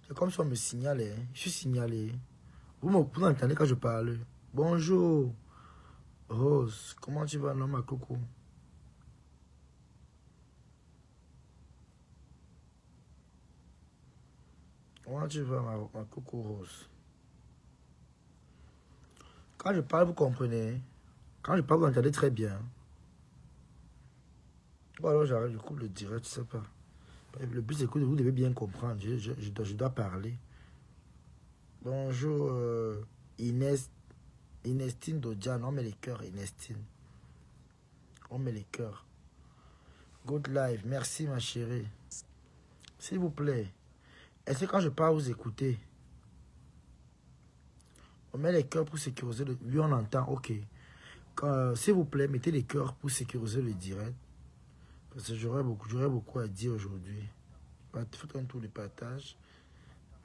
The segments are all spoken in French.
C'est comme si on me signalait. Hein. Je suis signalé. Vous entendez quand je parle? Bonjour. Rose, comment tu vas, non, ma coco? Comment tu vas, ma coco Rose? Quand je parle, vous comprenez. Quand je parle, vous entendez très bien. Ou alors j'arrête, je coupe le direct, je sais pas. Le but, c'est que vous devez bien comprendre. Je dois parler. Bonjour, Inès. Inestine Dodian, on met les cœurs, Inestine. On met les cœurs. Good live, merci ma chérie. S'il vous plaît, est-ce que quand je parle, vous écoutez? On met les cœurs pour sécuriser le... Oui, on entend, ok. S'il vous plaît, mettez les cœurs pour sécuriser le direct. Parce que j'aurais beaucoup à dire aujourd'hui. Faites un tour de partage.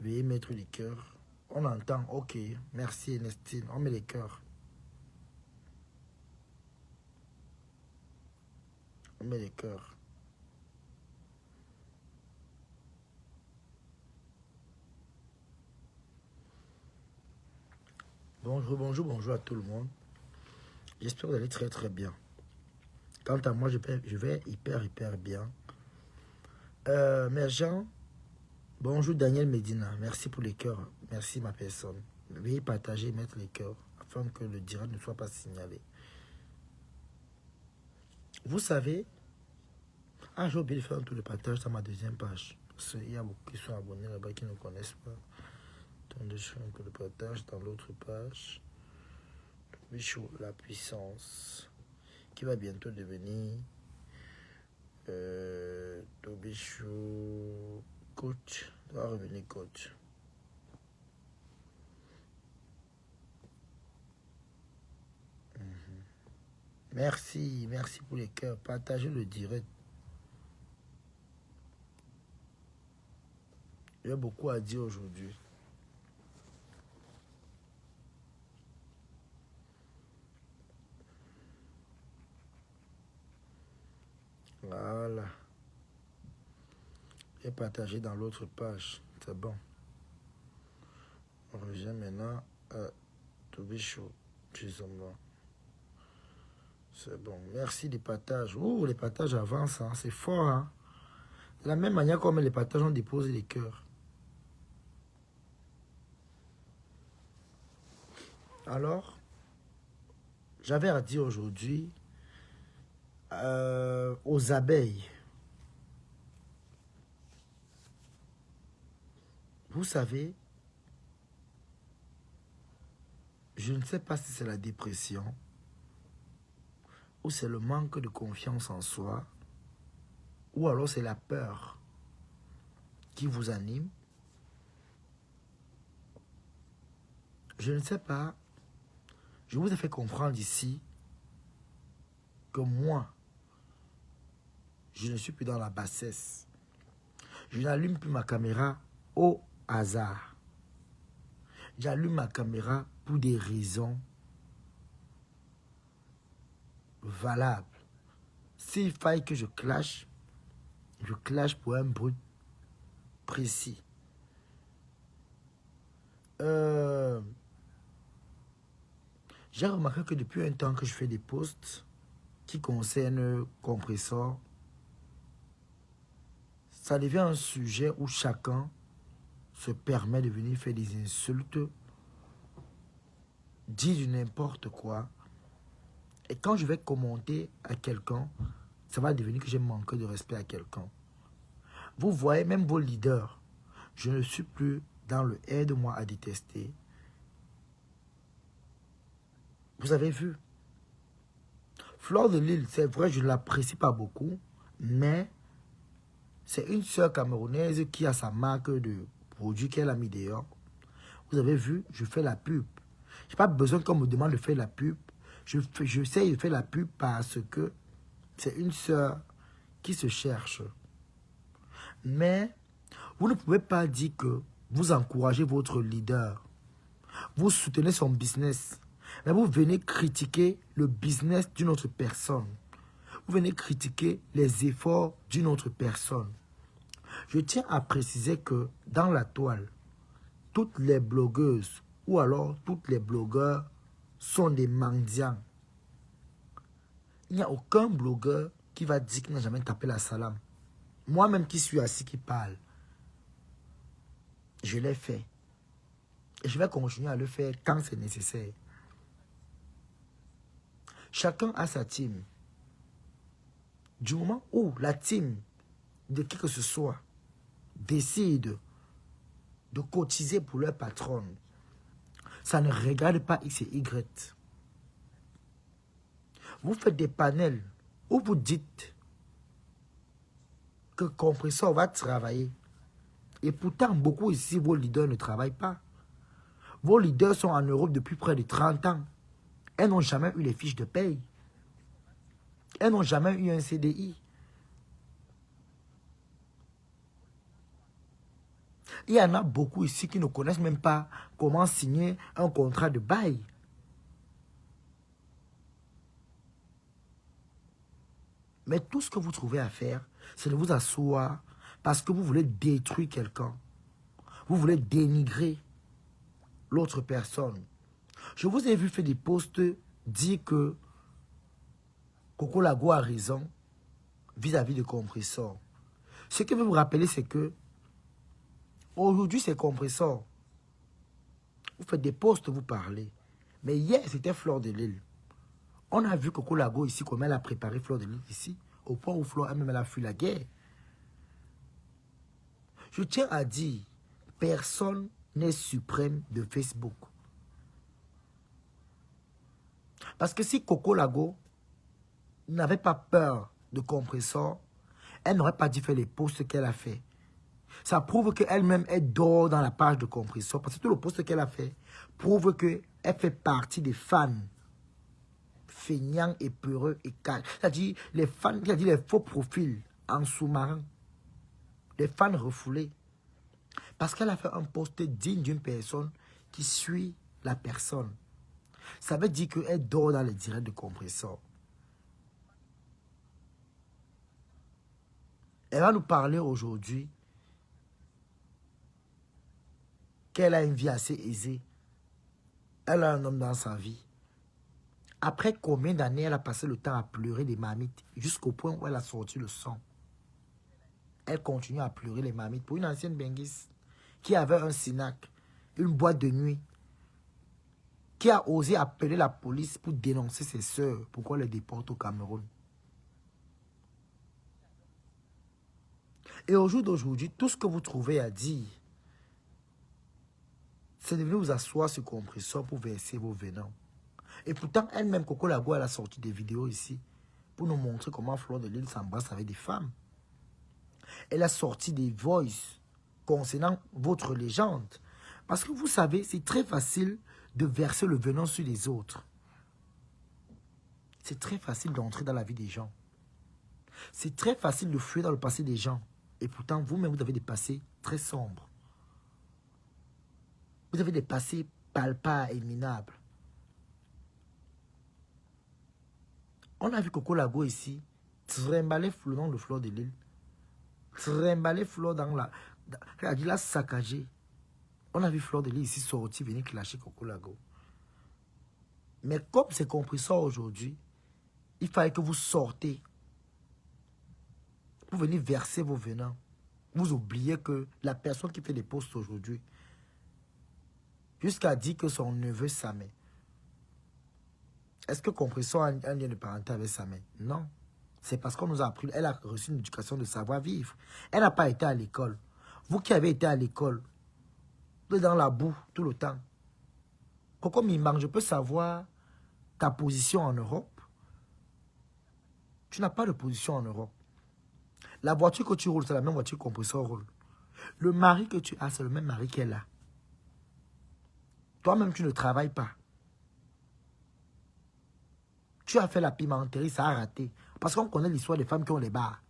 Veuillez mettre les cœurs. On entend, ok. Merci Ernestine. On met les cœurs. On met les cœurs. Bonjour à tout le monde. J'espère que vous allez très très bien. Quant à moi, je vais hyper bien. Mes gens, bonjour Daniel Medina. Merci pour les cœurs. Merci ma personne. Veuillez partager et mettre les cœurs afin que le direct ne soit pas signalé. Vous savez, j'ai oublié de faire un tour de partage dans ma deuxième page. Parce qu'il y a beaucoup qui sont abonnés là-bas qui ne connaissent pas. Attendez, je fais un tour de partage dans l'autre page. Bichou, la puissance. Qui va bientôt devenir Tobichou coach. Va revenir coach. Merci pour les cœurs. Partagez le direct. J'ai beaucoup à dire aujourd'hui. Voilà. J'ai partagé dans l'autre page. C'est bon. On revient maintenant à Tobichou. C'est bon. Merci des partages. Ouh, les partages avancent. Hein. C'est fort. Hein. De la même manière comme les partages, on dépose les cœurs. Alors, j'avais à dire aujourd'hui aux abeilles. Vous savez, je ne sais pas si c'est la dépression ou c'est le manque de confiance en soi ou alors c'est la peur qui vous anime. Je ne sais pas. Je vous ai fait comprendre ici que moi, je ne suis plus dans la bassesse. Je n'allume plus ma caméra au hasard. J'allume ma caméra pour des raisons valables. S'il faille que je clash pour un but précis. J'ai remarqué que depuis un temps que je fais des posts qui concernent compresseur, ça devient un sujet où chacun se permet de venir faire des insultes, dire du n'importe quoi. Et quand je vais commenter à quelqu'un, ça va devenir que j'ai manqué de respect à quelqu'un. Vous voyez, même vos leaders, je ne suis plus dans le aide-moi à détester. Vous avez vu. Fleur de Lille, c'est vrai, je ne l'apprécie pas beaucoup, mais c'est une sœur camerounaise qui a sa marque de produits qu'elle a mis dehors. Vous avez vu, je fais la pub. Je n'ai pas besoin qu'on me demande de faire la pub. Je sais de faire la pub parce que c'est une sœur qui se cherche. Mais vous ne pouvez pas dire que vous encouragez votre leader. Vous soutenez son business. Mais vous venez critiquer le business d'une autre personne. Vous venez critiquer les efforts d'une autre personne. Je tiens à préciser que dans la toile, toutes les blogueuses ou alors toutes les blogueurs sont des mendiants. Il n'y a aucun blogueur qui va dire qu'il n'a jamais tapé la salam. Moi-même qui suis assis, qui parle, je l'ai fait. Et je vais continuer à le faire quand c'est nécessaire. Chacun a sa team. Du moment où la team de qui que ce soit décide de cotiser pour leur patron, ça ne regarde pas X et Y. Vous faites des panels où vous dites que Compressor va travailler. Et pourtant, beaucoup ici, vos leaders ne travaillent pas. Vos leaders sont en Europe depuis près de 30 ans. Elles n'ont jamais eu les fiches de paye. Elles n'ont jamais eu un CDI. Il y en a beaucoup ici qui ne connaissent même pas comment signer un contrat de bail. Mais tout ce que vous trouvez à faire, c'est de vous asseoir parce que vous voulez détruire quelqu'un. Vous voulez dénigrer l'autre personne. Je vous ai vu faire des posts dire que Coco Lago a raison vis-à-vis de Compressor. Ce que je veux vous rappeler, c'est que aujourd'hui, c'est Compressor. Vous faites des posts, vous parlez. Mais hier, c'était Fleur de Lille. On a vu Coco Lago ici, comment elle a préparé Fleur de Lille ici, au point où Fleur elle-même a fui la guerre. Je tiens à dire, personne n'est suprême de Facebook. Parce que si Coco Lago n'avait pas peur de Compressor, elle n'aurait pas dû faire les posts qu'elle a fait. Ça prouve qu'elle-même, elle dort dans la page de Compressor. Parce que tout le post qu'elle a fait prouve qu'elle fait partie des fans feignants et peureux et calmes. C'est-à-dire les fans, c'est-à-dire les faux profils en sous-marin. Les fans refoulés. Parce qu'elle a fait un post digne d'une personne qui suit la personne. Ça veut dire qu'elle dort dans les directs de Compressor. Elle va nous parler aujourd'hui qu'elle a une vie assez aisée. Elle a un homme dans sa vie. Après combien d'années elle a passé le temps à pleurer des marmites jusqu'au point où elle a sorti le sang. Elle continue à pleurer les marmites pour une ancienne benguiste qui avait un Sinac, une boîte de nuit, qui a osé appeler la police pour dénoncer ses sœurs, pourquoi elle les déporte au Cameroun. Et au jour d'aujourd'hui, tout ce que vous trouvez à dire, c'est de venir vous asseoir sur Compressor pour verser vos venins. Et pourtant, elle-même, Coco Lago, elle a sorti des vidéos ici pour nous montrer comment Fleur de Lille s'embrasse avec des femmes. Elle a sorti des voices concernant votre légende. Parce que vous savez, c'est très facile de verser le venin sur les autres. C'est très facile d'entrer dans la vie des gens. C'est très facile de fuir dans le passé des gens. Et pourtant, vous-même, vous avez des passés très sombres. Vous avez des passés palpables et minables. On a vu Coco Lago ici, trimballer Fleur dans le Fleur de Lille. Trimballer Fleur dans la... Elle a saccagé. On a vu Fleur de Lille ici sortir, venir clasher Coco Lago. Mais comme c'est Compressor aujourd'hui, il fallait que vous sortez pour venir verser vos venins. Vous oubliez que la personne qui fait des posts aujourd'hui, jusqu'à dire que son neveu Samé. Est-ce que Compressor a un lien de parenté avec Samé? Non. C'est parce qu'on nous a appris, elle a reçu une éducation de savoir-vivre. Elle n'a pas été à l'école. Vous qui avez été à l'école, vous êtes dans la boue tout le temps. Coco Mimang, je peux savoir ta position en Europe? Tu n'as pas de position en Europe. La voiture que tu roules, c'est la même voiture que Compressor roule. Le mari que tu as, c'est le même mari qu'elle a. Toi-même, tu ne travailles pas. Tu as fait la pimenterie, ça a raté. Parce qu'on connaît l'histoire des femmes qui ont les bars.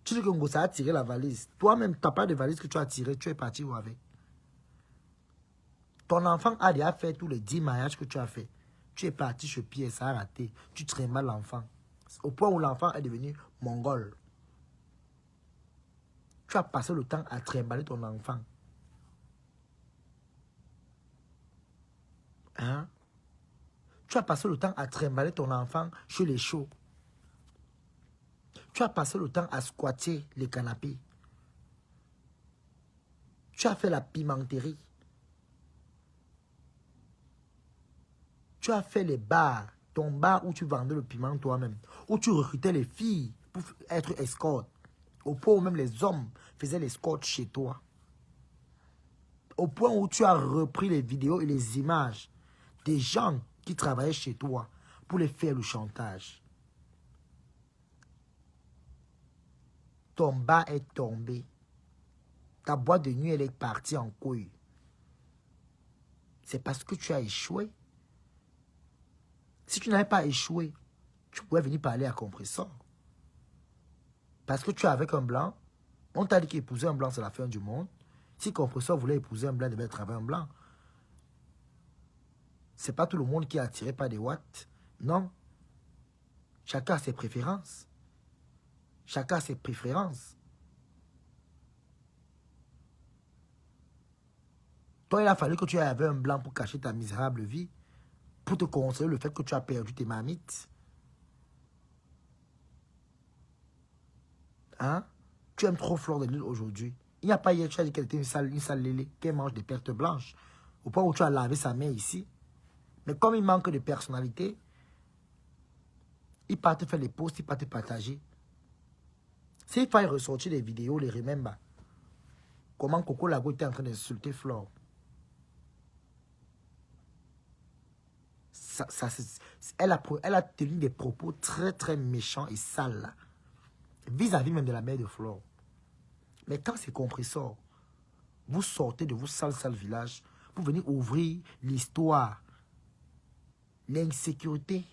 Tu dis que ça a tiré la valise. Toi-même, tu n'as pas de valise que tu as tiré, tu es parti où avec? Ton enfant a déjà fait tous les 10 mariages que tu as fait. Tu es parti chez Pierre, ça a raté. Tu trimbales l'enfant. Au point où l'enfant est devenu mongol. Tu as passé le temps à trimballer ton enfant. Hein? Tu as passé le temps à trimballer ton enfant chez les shows. Tu as passé le temps à squatter les canapés. Tu as fait la pimenterie. Tu as fait les bars. Ton bar où tu vendais le piment toi-même. Où tu recrutais les filles pour être escorte. Au point où même les hommes faisaient l'escorte chez toi. Au point où tu as repris les vidéos et les images des gens qui travaillaient chez toi pour les faire le chantage. Ton bar est tombé. Ta boîte de nuit, elle est partie en couille. C'est parce que tu as échoué. Si tu n'avais pas échoué, tu pouvais venir parler à Compressor. Parce que tu es avec un blanc, on t'a dit qu'épouser un blanc, c'est la fin du monde. Si Compressor voulait épouser un blanc, il devait être avec un blanc. C'est pas tout le monde qui est attiré par des watts. Non. Chacun a ses préférences. Chacun a ses préférences. Toi, il a fallu que tu aies avec un blanc pour cacher ta misérable vie. Pour te consoler le fait que tu as perdu tes marmites. Hein? Tu aimes trop Fleur de Lys aujourd'hui. Il n'y a pas hier, tu as dit qu'elle était une sale lélé, qu'elle mange des pertes blanches. Au point où tu as lavé sa main ici. Mais comme il manque de personnalité, il part te faire les posts, il part te partager. S'il fallait ressortir les vidéos, les remember. Comment Coco Lago était en train d'insulter Flore. Elle a tenu des propos très très méchants et sales. Vis-à-vis même de la mère de Flore. Mais quand c'est Compressor, vous sortez de vos sales villages pour venir ouvrir l'histoire, l'insécurité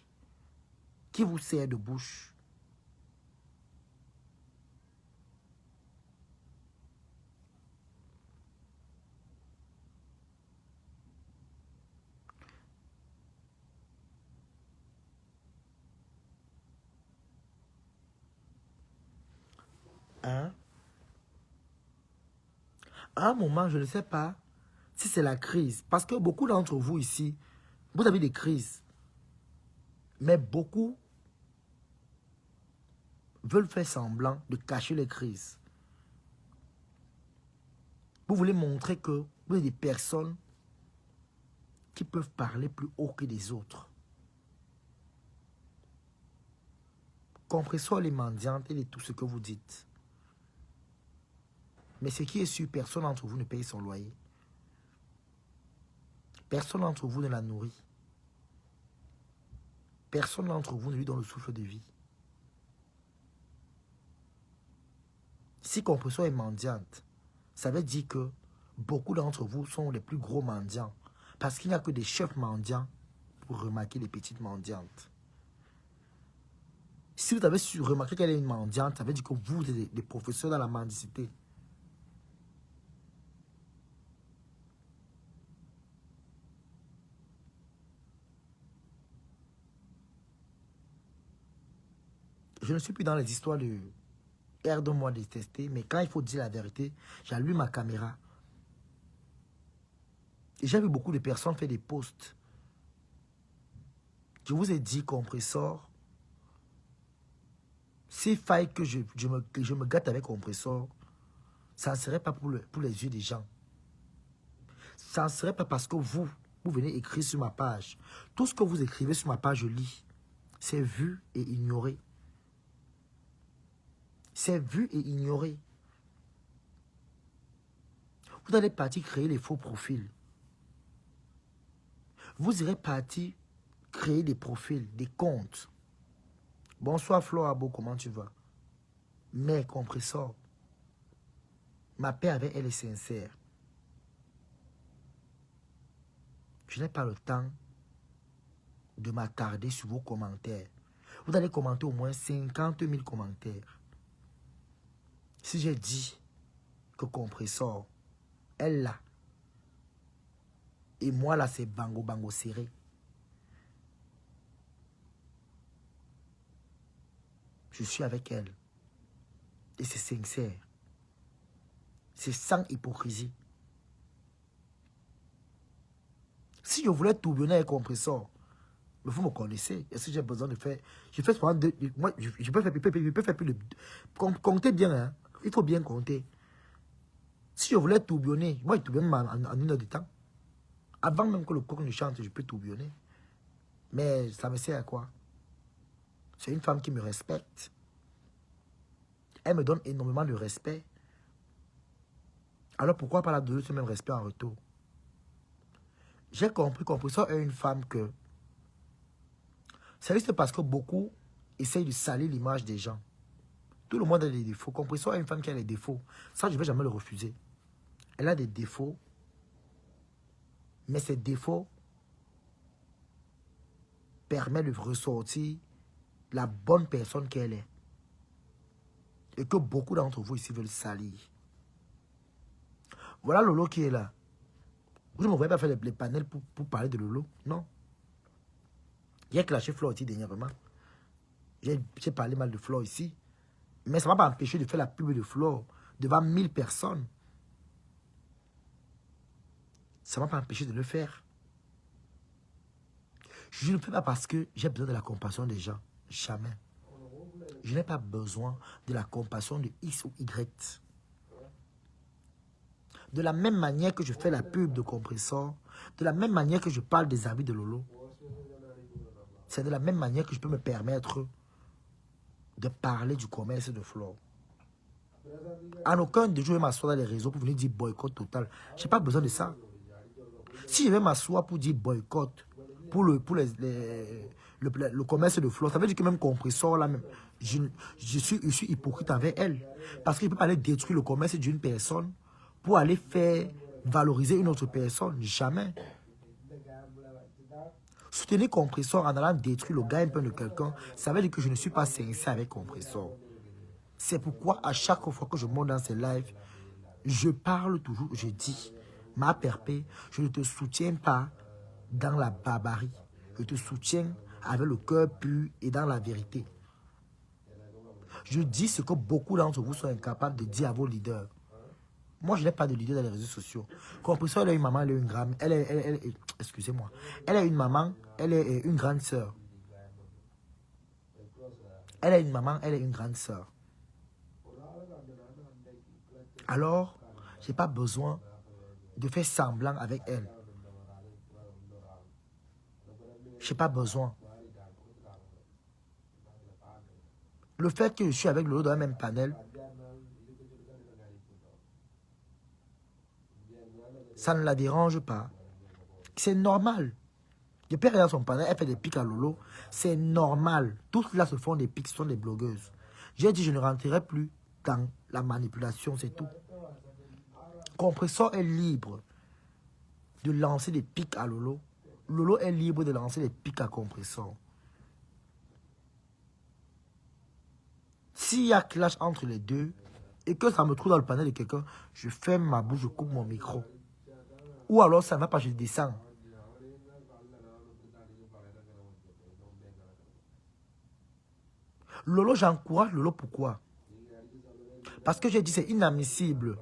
qui vous sert de bouche. Hein? À un moment, je ne sais pas si c'est la crise. Parce que beaucoup d'entre vous ici, vous avez des crises. Mais beaucoup veulent faire semblant de cacher les crises. Vous voulez montrer que vous êtes des personnes qui peuvent parler plus haut que les autres. Compressor les mendiantes et tout ce que vous dites. Mais ce qui est sûr, personne d'entre vous ne paye son loyer. Personne d'entre vous ne la nourrit. Personne d'entre vous ne lui donne le souffle de vie. Si Compressor est mendiante, ça veut dire que beaucoup d'entre vous sont les plus gros mendiants. Parce qu'il n'y a que des chefs mendiants pour remarquer les petites mendiantes. Si vous avez su remarquer qu'elle est une mendiante, ça veut dire que vous êtes des professeurs dans la mendicité. Je ne suis plus dans les histoires de air de moi détesté, mais quand il faut dire la vérité, j'allume ma caméra. Et j'ai vu beaucoup de personnes faire des posts. Je vous ai dit, Compressor, s'il faille que je me gâte avec Compressor, ça ne serait pas pour les yeux des gens. Ça ne serait pas parce que vous venez écrire sur ma page. Tout ce que vous écrivez sur ma page, je lis. C'est vu et ignoré. C'est vu et ignoré. Vous allez partir créer les faux profils. Vous irez partir créer des profils, des comptes. Bonsoir Flore Abo, comment tu vas? Mais Compressor, ma paix avec elle est sincère. Je n'ai pas le temps de m'attarder sur vos commentaires. Vous allez commenter au moins 50 000 commentaires. Si j'ai dit que Compressor, elle là, et moi là c'est bango serré. Je suis avec elle. Et c'est sincère. C'est sans hypocrisie. Si je voulais tourbillonner avec compresseur, vous me connaissez. Est-ce que j'ai besoin de faire... Je fais souvent deux... Moi, je peux faire plus de... Comptez bien, hein. Il faut bien compter. Si je voulais tourbillonner, moi, je tourbillonne en 1 heure de temps. Avant même que le coq ne chante, je peux tourbillonner. Mais ça me sert à quoi? C'est une femme qui me respecte. Elle me donne énormément de respect. Alors pourquoi pas la donner ce même respect en retour? J'ai compris ça est une femme que... C'est juste parce que beaucoup essayent de salir l'image des gens. Tout le monde a des défauts. Compression est une femme qui a des défauts. Ça, je ne vais jamais le refuser. Elle a des défauts. Mais ces défauts permettent de ressortir la bonne personne qu'elle est. Et que beaucoup d'entre vous ici veulent salir. Voilà Lolo qui est là. Vous ne me voyez pas faire les panels pour parler de Lolo? Non. J'ai clashé Flo aussi dernièrement. J'ai parlé mal de Flo ici. Mais ça ne m'a pas empêché de faire la pub de Flo devant 1000 personnes. Ça ne m'a pas empêché de le faire. Je ne le fais pas parce que j'ai besoin de la compassion des gens. Jamais. Je n'ai pas besoin de la compassion de X ou Y. De la même manière que je fais la pub de compresseur, de la même manière que je parle des habits de Lolo, c'est de la même manière que je peux me permettre de parler du commerce de Flo. En aucun de je vais m'asseoir dans les réseaux pour venir dire boycott total. Je n'ai pas besoin de ça. Si je vais m'asseoir pour dire boycott pour le commerce de Flo, ça veut dire que même compresseur là même, je suis hypocrite avec elle. Parce qu'il ne peut pas aller détruire le commerce d'une personne pour aller faire valoriser une autre personne. Jamais. Soutenir compresseur en allant détruire le gagne-pain de quelqu'un, ça veut dire que je ne suis pas sincère avec compresseur. C'est pourquoi à chaque fois que je monte dans ces lives, je parle toujours, je dis, ma perpé, je ne te soutiens pas dans la barbarie. Je te soutiens avec le cœur pur et dans la vérité. Je dis ce que beaucoup d'entre vous sont incapables de dire à vos leaders. Moi, je n'ai pas de leader dans les réseaux sociaux. Compresseur, elle a une maman, elle a une grande... excusez-moi. Elle a une maman, elle est une grande sœur. Elle a une maman, elle est une grande sœur. Alors, je n'ai pas besoin de faire semblant avec elle. Je n'ai pas besoin. Le fait que je suis avec Lolo dans le même panel, ça ne la dérange pas. C'est normal. Depuis qu'elle est dans son panel, elle fait des pics à Lolo. C'est normal. Tous là se font des pics, ce sont des blogueuses. J'ai dit je ne rentrerai plus dans la manipulation, c'est tout. Compresseur est libre de lancer des pics à Lolo. Lolo est libre de lancer des pics à Compresseur. S'il y a clash entre les deux et que ça me trouve dans le panel de quelqu'un, je ferme ma bouche, je coupe mon micro. Ou alors ça ne va pas, je descends. Lolo, j'encourage Lolo, pourquoi? Parce que j'ai dit c'est inadmissible.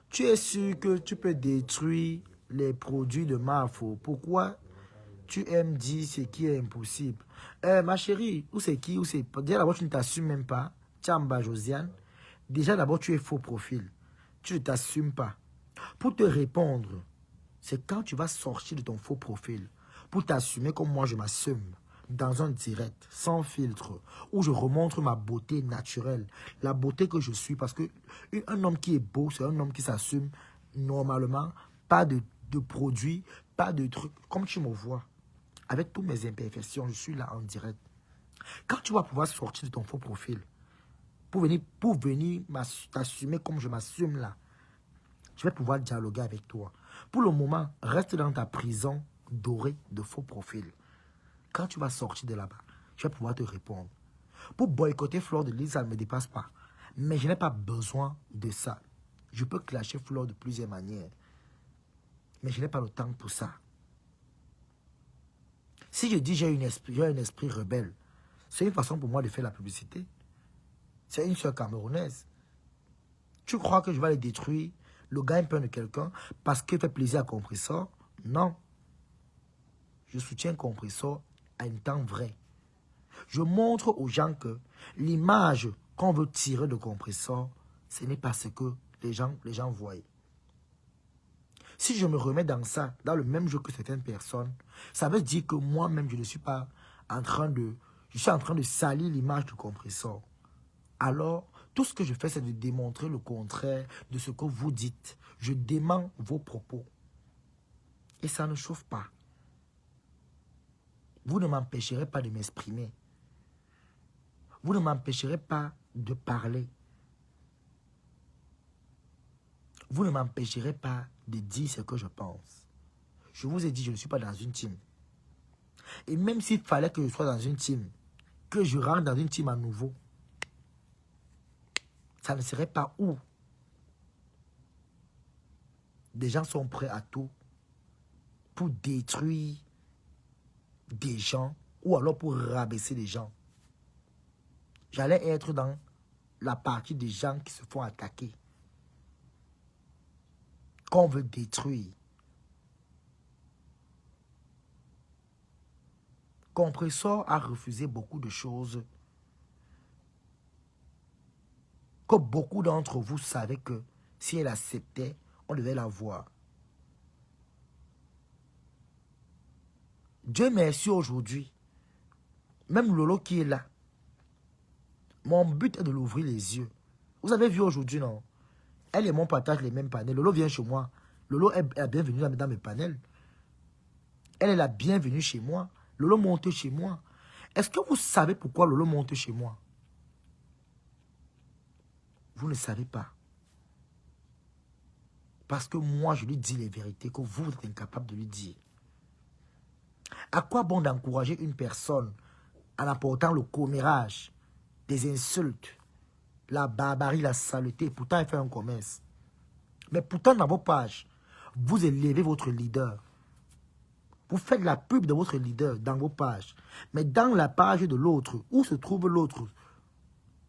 Tu es sûr que tu peux détruire les produits de Mafo? Pourquoi tu aimes dire ce qui est impossible? Ma chérie, où c'est qui? Où c'est? Déjà d'abord, tu ne t'assumes même pas. Tchamba Josiane. Déjà d'abord, tu es faux profil. Tu ne t'assumes pas. Pour te répondre, c'est quand tu vas sortir de ton faux profil pour t'assumer comme moi je m'assume dans un direct, sans filtre, où je remontre ma beauté naturelle, la beauté que je suis, parce que un homme qui est beau, c'est un homme qui s'assume normalement, pas de produits, pas de trucs, comme tu me vois, avec toutes mes imperfections, je suis là en direct. Quand tu vas pouvoir sortir de ton faux profil, pour venir t'assumer comme je m'assume là, je vais pouvoir dialoguer avec toi. Pour le moment, reste dans ta prison dorée de faux profil. Quand tu vas sortir de là-bas, je vais pouvoir te répondre. Pour boycotter Fleur de Lys, ça ne me dépasse pas. Mais je n'ai pas besoin de ça. Je peux clasher Fleur de plusieurs manières. Mais je n'ai pas le temps pour ça. Si je dis j'ai un esprit rebelle, c'est une façon pour moi de faire la publicité. C'est une soeur camerounaise. Tu crois que je vais aller détruire le gagne-pain de quelqu'un parce qu'il fait plaisir à Compressor? Non. Je soutiens Compressor à un temps vrai. Je montre aux gens que l'image qu'on veut tirer de Compressor, ce n'est pas ce que les gens voient. Si je me remets dans ça, dans le même jeu que certaines personnes, ça veut dire que moi-même, je ne suis pas en train de... Je suis en train de salir l'image du Compressor. Alors, tout ce que je fais, c'est de démontrer le contraire de ce que vous dites. Je dément vos propos. Et ça ne chauffe pas. Vous ne m'empêcherez pas de m'exprimer. Vous ne m'empêcherez pas de parler. Vous ne m'empêcherez pas de dire ce que je pense. Je vous ai dit, je ne suis pas dans une team. Et même s'il fallait que je sois dans une team, que je rentre dans une team à nouveau, ça ne serait pas où. Des gens sont prêts à tout pour détruire des gens ou alors pour rabaisser des gens. J'allais être dans la partie des gens qui se font attaquer, qu'on veut détruire. Compressor a refusé beaucoup de choses que beaucoup d'entre vous savaient que si elle acceptait, on devait la voir. Dieu merci aujourd'hui, même Lolo qui est là, mon but est de l'ouvrir les yeux. Vous avez vu aujourd'hui, non? Elle et moi partagent les mêmes panels. Lolo vient chez moi. Lolo est la bienvenue dans mes panels. Elle est la bienvenue chez moi. Lolo monte chez moi. Est-ce que vous savez pourquoi Lolo monte chez moi? Vous ne savez pas. Parce que moi, je lui dis les vérités que vous êtes incapable de lui dire. À quoi bon d'encourager une personne en apportant le commérage, des insultes, la barbarie, la saleté? Pourtant, elle fait un commerce. Mais pourtant, dans vos pages, vous élevez votre leader. Vous faites la pub de votre leader dans vos pages. Mais dans la page de l'autre, où se trouve l'autre,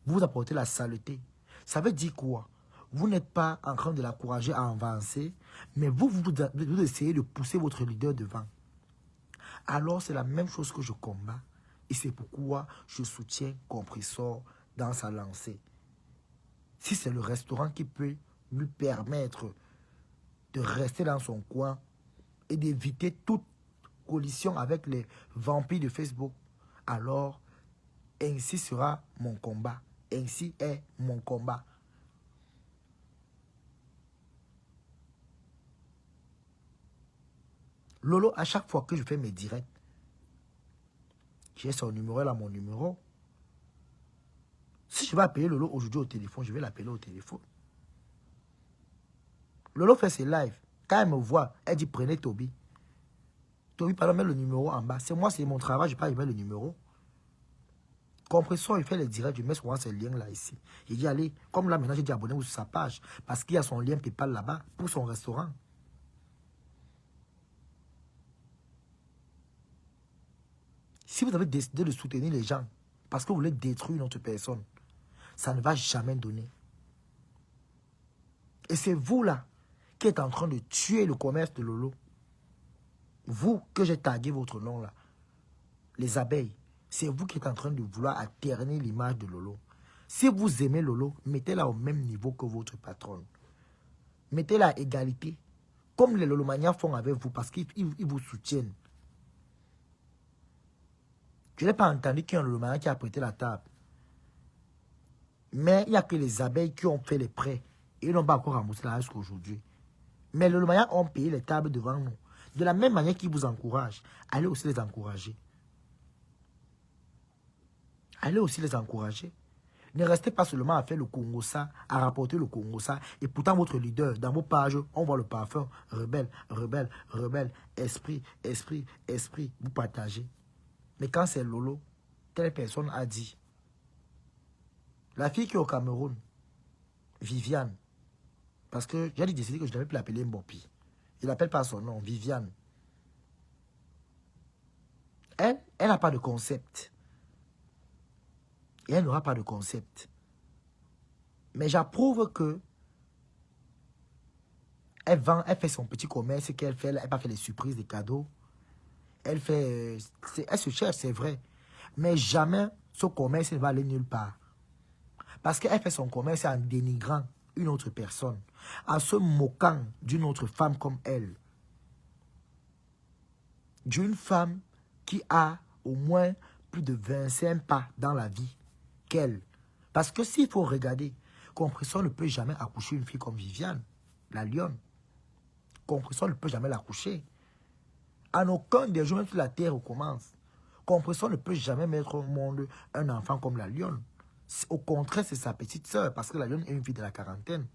vous apportez la saleté. Ça veut dire quoi? Vous n'êtes pas en train de l'encourager à avancer, mais vous essayez de pousser votre leader devant. Alors, c'est la même chose que je combats. Et c'est pourquoi je soutiens Compressor dans sa lancée. Si c'est le restaurant qui peut lui permettre de rester dans son coin et d'éviter toute collision avec les vampires de Facebook, alors ainsi sera mon combat. Ainsi est mon combat. Lolo, à chaque fois que je fais mes directs, j'ai son numéro, là, mon numéro. Si je vais appeler Lolo aujourd'hui au téléphone, je vais l'appeler au téléphone. Lolo fait ses lives. Quand elle me voit, elle dit prenez Toby. Toby, pardon, met le numéro en bas. C'est moi, c'est mon travail, je ne vais pas y mettre le numéro. Compressor, il fait les directs, je mets souvent ces liens-là ici. Il dit, allez, comme là maintenant, j'ai dit abonnez-vous sur sa page. Parce qu'il y a son lien PayPal là-bas pour son restaurant. Si vous avez décidé de soutenir les gens parce que vous voulez détruire notre personne, ça ne va jamais donner. Et c'est vous là qui êtes en train de tuer le commerce de Lolo. Vous que j'ai tagué votre nom là, les abeilles, c'est vous qui êtes en train de vouloir atterrir l'image de Lolo. Si vous aimez Lolo, mettez-la au même niveau que votre patronne. Mettez-la à égalité, comme les Lolomaniens font avec vous parce qu'ils vous soutiennent. Je n'ai pas entendu qu'il y a un Lolomania qui a prêté la table. Mais il n'y a que les abeilles qui ont fait les prêts. Et ils n'ont pas encore remboursé la jusqu'à aujourd'hui. Mais les Lolomaniens ont payé les tables devant nous. De la même manière qu'ils vous encouragent, allez aussi les encourager. Allez aussi les encourager. Ne restez pas seulement à faire le Congo-ça, à rapporter le Congo-ça. Et pourtant, votre leader, dans vos pages, on voit le parfum. Rebelle, rebelle, rebelle. Esprit, esprit, esprit. Vous partagez. Mais quand c'est Lolo, telle personne a dit. La fille qui est au Cameroun, Viviane. Parce que j'ai décidé que je n'avais plus l'appeler Mbopi. Il n'appelle pas son nom, Viviane. Elle n'a pas de concept. Et elle n'aura pas de concept. Mais j'approuve que elle vend, elle fait son petit commerce qu'elle fait. Elle va faire des surprises, des cadeaux. Elle fait, elle se cherche, c'est vrai. Mais jamais ce commerce ne va aller nulle part. Parce qu'elle fait son commerce en dénigrant une autre personne, en se moquant d'une autre femme comme elle. D'une femme qui a au moins plus de 25 pas dans la vie qu'elle. Parce que s'il faut regarder, Compression ne peut jamais accoucher une fille comme Viviane, la lionne. Compression ne peut jamais l'accoucher. En aucun des jours, même si la terre recommence, Compression ne peut jamais mettre au monde un enfant comme la lionne. Au contraire, c'est sa petite sœur, parce que la lionne est une fille de la quarantaine.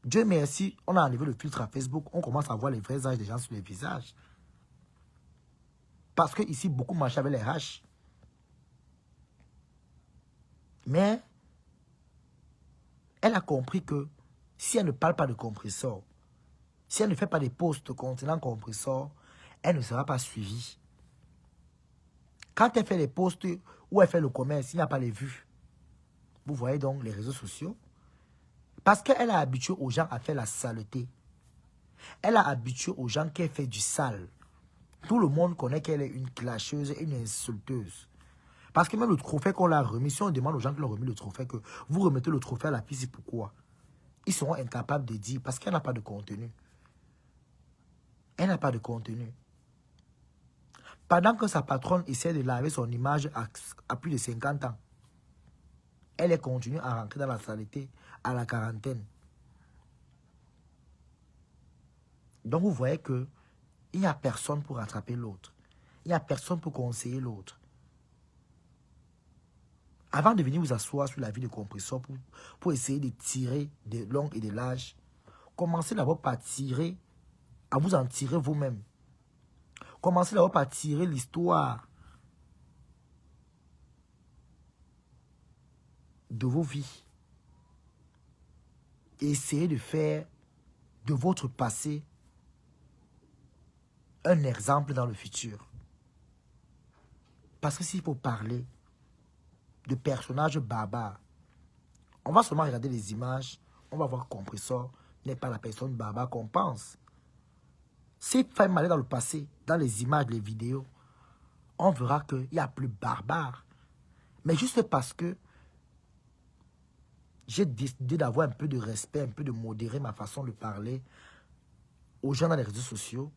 Dieu merci, on a enlevé le filtre à Facebook, on commence à voir les vrais âges des gens sur les visages. Parce que ici, beaucoup marchent avec les haches. Mais, elle a compris que si elle ne parle pas de Compressor, si elle ne fait pas des posts contenant Compressor, elle ne sera pas suivie. Quand elle fait les posts où elle fait le commerce, il n'y a pas les vues. Vous voyez donc les réseaux sociaux. Parce qu'elle a habitué aux gens à faire la saleté. Elle a habitué aux gens qu'elle fait du sale. Tout le monde connaît qu'elle est une clasheuse et une insulteuse. Parce que même le trophée qu'on l'a remis, si on demande aux gens qui l'ont remis le trophée, que vous remettez le trophée à la fille, c'est pourquoi? Ils seront incapables de dire parce qu'elle n'a pas de contenu. Elle n'a pas de contenu. Pendant que sa patronne essaie de laver son image à plus de 50 ans, elle continue à rentrer dans la saleté à la quarantaine. Donc vous voyez que il n'y a personne pour rattraper l'autre. Il n'y a personne pour conseiller l'autre. Avant de venir vous asseoir sur la vie de Compressor pour essayer de tirer de long et de large, commencez d'abord par tirer, à vous en tirer vous-même. Commencez d'abord par tirer l'histoire de vos vies. Essayez de faire de votre passé un exemple dans le futur. Parce que s'il faut parler de personnages barbares, on va seulement regarder les images, on va voir que Compressor n'est pas la personne barbare qu'on pense. S'il faut aller dans le passé, dans les images, les vidéos, on verra qu'il y a plus barbare. Mais juste parce que j'ai décidé d'avoir un peu de respect, un peu de modérer ma façon de parler aux gens dans les réseaux sociaux,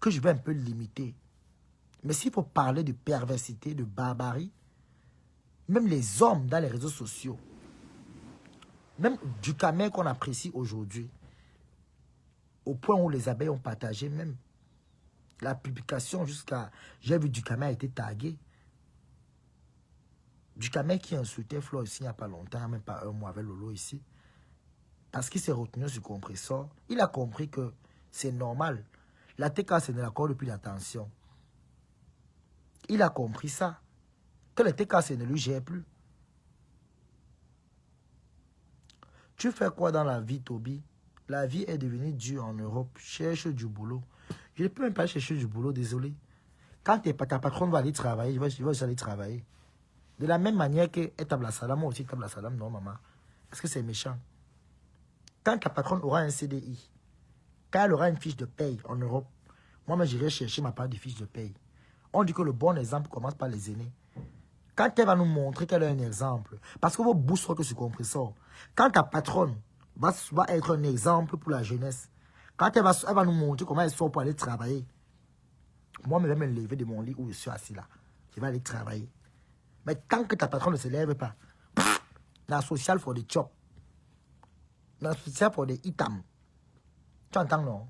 que je vais un peu limiter. Mais s'il faut parler de perversité, de barbarie, même les hommes dans les réseaux sociaux, même du camel qu'on apprécie aujourd'hui, au point où les abeilles ont partagé même la publication jusqu'à... J'ai vu Ducamel a été tagué. Ducamel qui insultait Flo ici il n'y a pas longtemps, même pas un mois avec Lolo ici. Parce qu'il s'est retenu sur Compressor. Il a compris que c'est normal. La TK, c'est de l'accord depuis l'attention. Il a compris ça. Que le TK, ne lui gère plus. Tu fais quoi dans la vie, Toby? La vie est devenue dure en Europe. Cherche du boulot. Je ne peux même pas chercher du boulot, désolé. Quand ta patronne va aller travailler, je vais aller travailler. De la même manière que Tabla Salam, moi aussi Tabla Salam, non maman. Est-ce que c'est méchant? Quand ta patronne aura un CDI, quand elle aura une fiche de paye en Europe, moi j'irai chercher ma part de fiche de paye. On dit que le bon exemple commence par les aînés. Quand elle va nous montrer qu'elle a un exemple, parce que vos bouches sont que sur Compressor, quand ta patronne va être un exemple pour la jeunesse, quand elle va nous montrer comment elle sort pour aller travailler, moi je vais me lever de mon lit où je suis assis là. Je vais aller travailler. Mais tant que ta patronne ne se lève pas, la social for the chop, la social for the itam. Tu entends, non?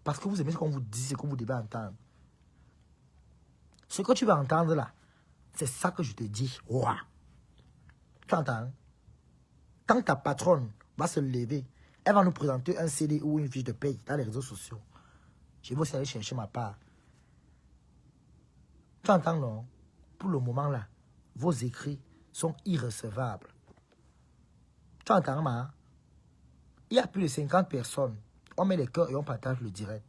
Parce que vous aimez ce qu'on vous dit, ce que vous devez entendre. Ce que tu vas entendre là, c'est ça que je te dis. Ouah. Tu entends? Quand ta patronne va se lever, elle va nous présenter un CD ou une fiche de paye dans les réseaux sociaux. Je vais aussi aller chercher ma part. Tu entends, non? Pour le moment là, vos écrits sont irrecevables. Tu entends, ma? Il y a plus de 50 personnes. On met les cœurs et on partage le direct.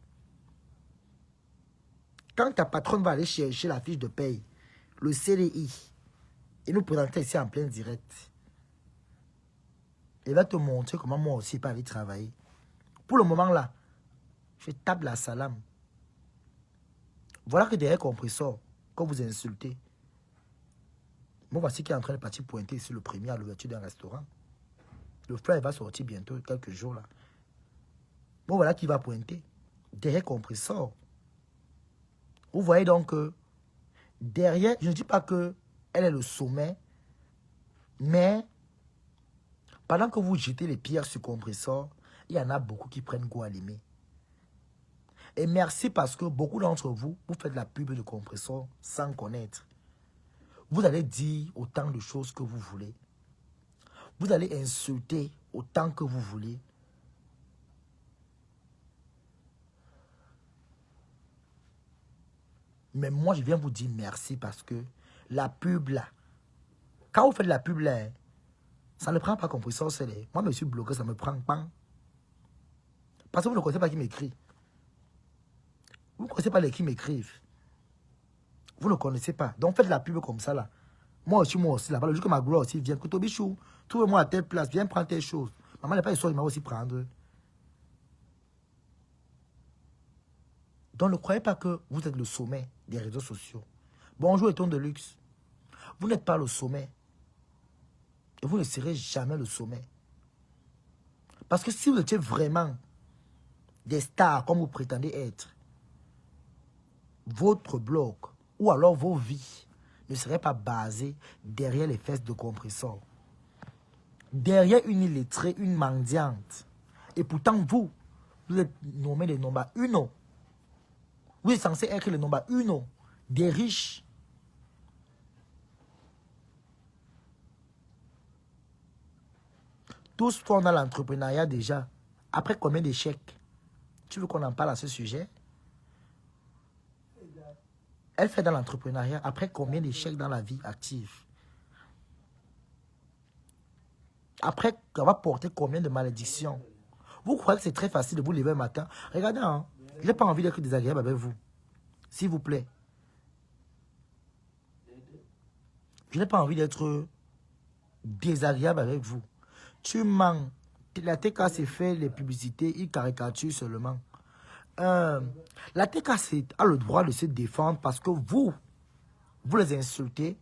Quand ta patronne va aller chercher la fiche de paye, le CDI, et nous présenter ici en plein direct, elle va te montrer comment moi aussi je peux aller travailler. Pour le moment là, je tape la salame. Voilà que derrière compresseur, quand vous insultez, moi voici qui est en train de partir pointer ici le premier à l'ouverture d'un restaurant. Le frère va sortir bientôt, quelques jours là. Bon voilà qui va pointer. Derrière compresseur. Vous voyez donc que derrière, je ne dis pas que elle est le sommet, mais pendant que vous jetez les pierres sur compresseur, il y en a beaucoup qui prennent goût à l'aimer. Et merci parce que beaucoup d'entre vous, vous faites la pub de compresseur sans connaître. Vous allez dire autant de choses que vous voulez. Vous allez insulter autant que vous voulez. Mais moi, je viens vous dire merci parce que la pub là, quand vous faites la pub là, ça ne prend pas compresseur. Moi, je me suis bloqué, ça me prend pas. Parce que vous ne connaissez pas qui m'écrit. Vous ne connaissez pas les qui m'écrivent. Vous ne connaissez pas. Donc faites la pub comme ça là. Moi aussi là-bas. Le jour que ma gloire aussi vient. Couteau bichou, trouvez-moi à telle place, viens prendre telle chose. Maman n'est pas histoire, il m'a aussi prendre. Donc ne croyez pas que vous êtes le sommet des réseaux sociaux. Bonjour Eton de luxe. Vous n'êtes pas le sommet. Et vous ne serez jamais le sommet. Parce que si vous étiez vraiment des stars comme vous prétendez être, votre blog ou alors vos vies ne seraient pas basées derrière les fesses de compresseur. Derrière une illettrée, une mendiante. Et pourtant, vous êtes nommé le nombre uno. Vous êtes censé être le nombre uno des riches. Tous font dans l'entrepreneuriat déjà. Après combien d'échecs? Tu veux qu'on en parle à ce sujet? Elle fait dans l'entrepreneuriat après combien d'échecs dans la vie active? Après avoir porté combien de malédictions? Vous croyez que c'est très facile de vous lever le matin? Regardez, hein, je n'ai pas envie d'être désagréable avec vous. S'il vous plaît. Je n'ai pas envie d'être désagréable avec vous. Tu mens. La TK s'est fait les publicités, il caricature seulement. La TK a le droit de se défendre parce que vous les insultez.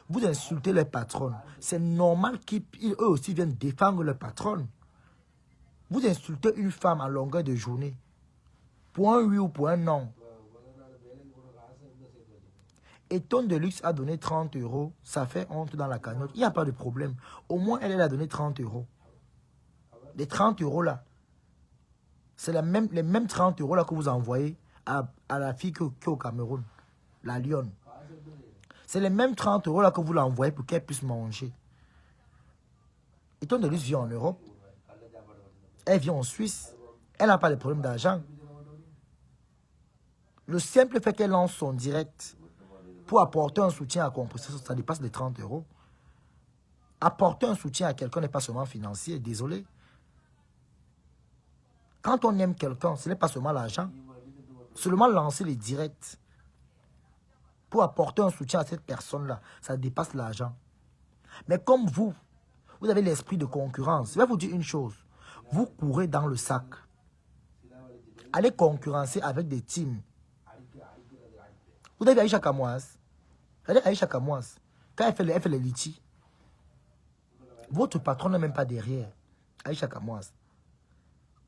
Vous insultez les patrons. C'est normal qu'eux aussi viennent défendre le patron. Vous insultez une femme à longueur de journée. Pour un oui ou pour un non. Eton de luxe a donné 30 €. Ça fait honte dans la cagnotte. Il n'y a pas de problème. Au moins, elle a donné 30 €. Les 30 € là, c'est les mêmes 30 € là que vous envoyez à la fille qui est au Cameroun. La lionne. C'est les mêmes 30 € là que vous l'envoyez pour qu'elle puisse manger. Eton de luxe vient en Europe. Elle vient en Suisse. Elle n'a pas de problème d'argent. Le simple fait qu'elle lance son direct pour apporter un soutien à compresseur, ça dépasse les 30 €. Apporter un soutien à quelqu'un n'est pas seulement financier, désolé. Quand on aime quelqu'un, ce n'est pas seulement l'argent. Seulement lancer les directs pour apporter un soutien à cette personne-là, ça dépasse l'argent. Mais comme vous avez l'esprit de concurrence, je vais vous dire une chose. Vous courez dans le sac. Allez concurrencer avec des teams. Vous avez Aïcha Kamoise. Regardez Aïcha Kamoise. Quand elle fait les litis, votre patron n'est même pas derrière. Aïcha Kamoise.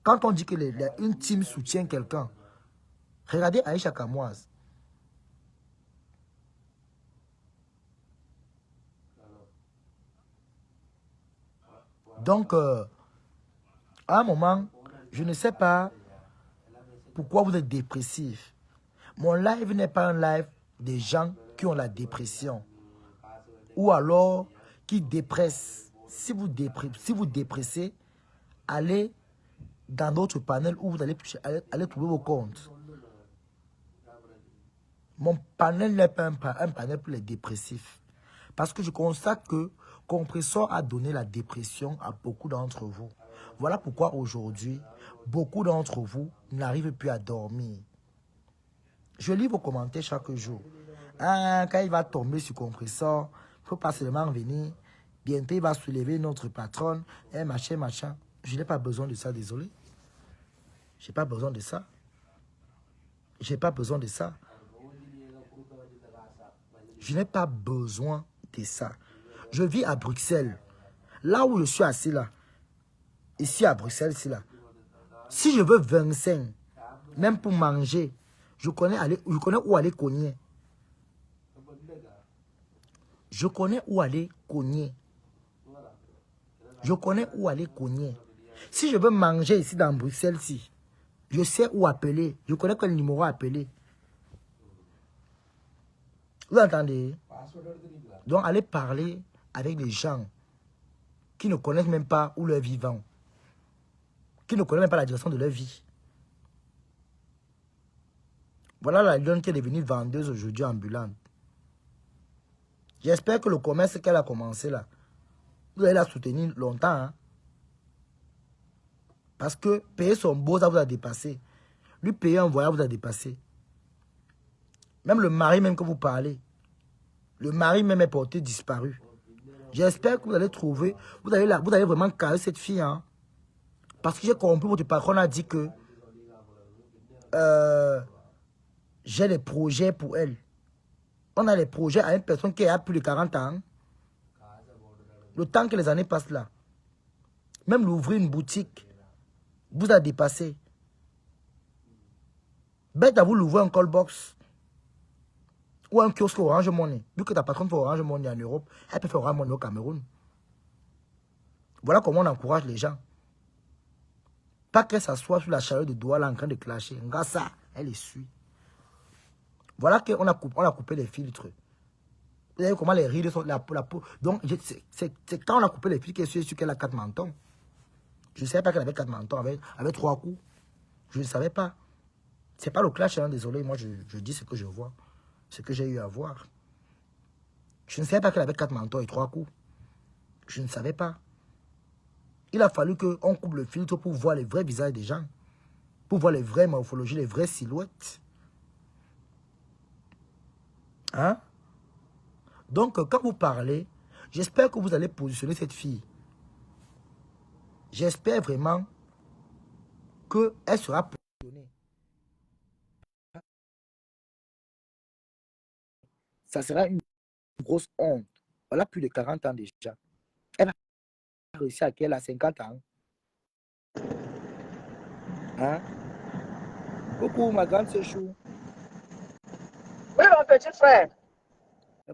Quand on dit que une team soutient quelqu'un, regardez Aïcha Kamoise. Donc, à un moment, je ne sais pas pourquoi vous êtes dépressif. Mon live n'est pas un live des gens qui ont la dépression. Ou alors qui dépressent. Si vous dépressez, allez dans d'autres panels où vous allez trouver vos comptes. Mon panel n'est pas un panel pour les dépressifs. Parce que je constate que Compresseur a donné la dépression à beaucoup d'entre vous. Voilà pourquoi aujourd'hui, beaucoup d'entre vous n'arrivent plus à dormir. Je lis vos commentaires chaque jour. Ah, quand il va tomber sur compresseur, il ne faut pas seulement venir. Bientôt, il va soulever notre patronne. Machin, machin. Je n'ai pas besoin de ça, désolé. Je n'ai pas besoin de ça. Je n'ai pas besoin de ça. Je n'ai pas besoin de ça. Je vis à Bruxelles. Là où je suis assis là. Ici à Bruxelles, ici là. Si je veux 25, même pour manger, je connais où aller cogner. Je connais où aller cogner. Je connais où aller cogner. Si je veux manger ici dans Bruxelles, si, je sais où appeler. Je connais quel numéro appeler. Vous entendez? Donc, allez parler avec des gens qui ne connaissent même pas où leur vivant. Qui ne connaissent même pas la direction de leur vie. Voilà la lionne qui est devenue vendeuse aujourd'hui ambulante. J'espère que le commerce qu'elle a commencé là, vous allez la soutenir longtemps. Hein? Parce que payer son beau, ça vous a dépassé. Lui payer un voyage vous a dépassé. Même le mari même que vous parlez. Le mari même est porté disparu. J'espère que vous allez trouver, vous allez vraiment caler cette fille. Hein? Parce que j'ai compris, votre patron a dit que j'ai des projets pour elle. On a des projets à une personne qui a plus de 40 ans. Le temps que les années passent là. Même l'ouvrir une boutique vous a dépassé. Bête à vous l'ouvrir un call box. Ou un kiosque Orange Money. Vu que ta patronne fait Orange Money en Europe, elle peut faire Orange Money au Cameroun. Voilà comment on encourage les gens. Pas qu'elle s'assoie sur la chaleur de doigts là en train de clasher. Ça, elle est suit. Voilà qu'on a coupé les filtres. Vous savez comment les rides sont la peau. Donc, c'est quand on a coupé les filtres qu'elle est sûre qu'elle a 4 mentons. Je ne savais pas qu'elle avait 4 mentons avec 3 coups. Je ne savais pas. C'est pas le clash, hein, désolé. Moi, je dis ce que je vois. Ce que j'ai eu à voir. Je ne savais pas qu'elle avait 4 mentons et 3 coups. Je ne savais pas. Il a fallu qu'on coupe le filtre pour voir les vrais visages des gens. Pour voir les vraies morphologies, les vraies silhouettes. Hein? Donc, quand vous parlez, j'espère que vous allez positionner cette fille. J'espère vraiment qu'elle sera positionnée. Ça sera une grosse honte. Elle a plus de 40 ans déjà. Elle a réussi à qu'elle a 50 ans. Hein? Coucou, ma grande sœur Chou. Oui, mon petit frère.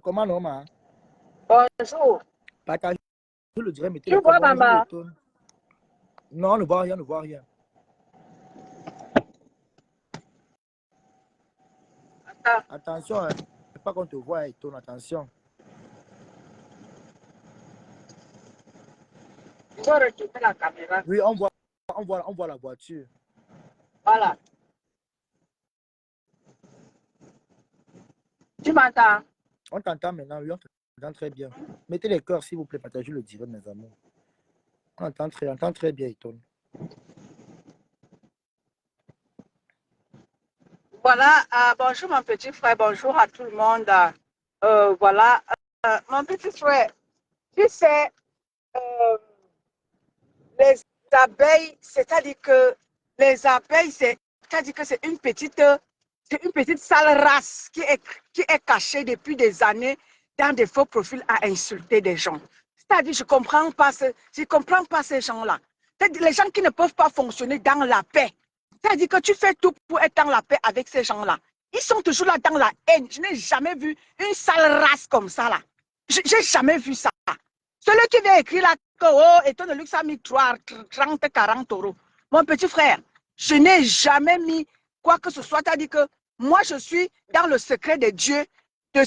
Comment non, ma? Bonjour. Partagez le direct, mettez Tu les vois, commentaires. maman? Non, ne vois rien, ne vois rien. Attends. Attention, hein. Pas qu'on te voit, étonne, attention. Je vais retourner la caméra. Oui, on voit la voiture. Voilà. Tu m'entends? On t'entend maintenant, oui, on t'entend très bien. Mettez les cœurs, s'il vous plaît, partagez le direct, mes amours. On entend très bien, étonne. Voilà. Bonjour, mon petit frère. Bonjour à tout le monde. Voilà. Mon petit frère, tu sais, les abeilles, c'est-à-dire que les abeilles, c'est-à-dire que c'est une petite sale race qui est cachée depuis des années dans des faux profils à insulter des gens. C'est-à-dire, je ne comprends pas ces gens-là. Les gens qui ne peuvent pas fonctionner dans la paix. C'est-à-dire que tu fais tout pour être dans la paix avec ces gens-là. Ils sont toujours là dans la haine. Je n'ai jamais vu une sale race comme ça là. Je n'ai jamais vu ça. Celui qui vient écrire là, que oh, étant de luxe a mis 30, 40 euros. Mon petit frère, je n'ai jamais mis quoi que ce soit. C'est-à-dire que moi, je suis dans le secret de Dieu, des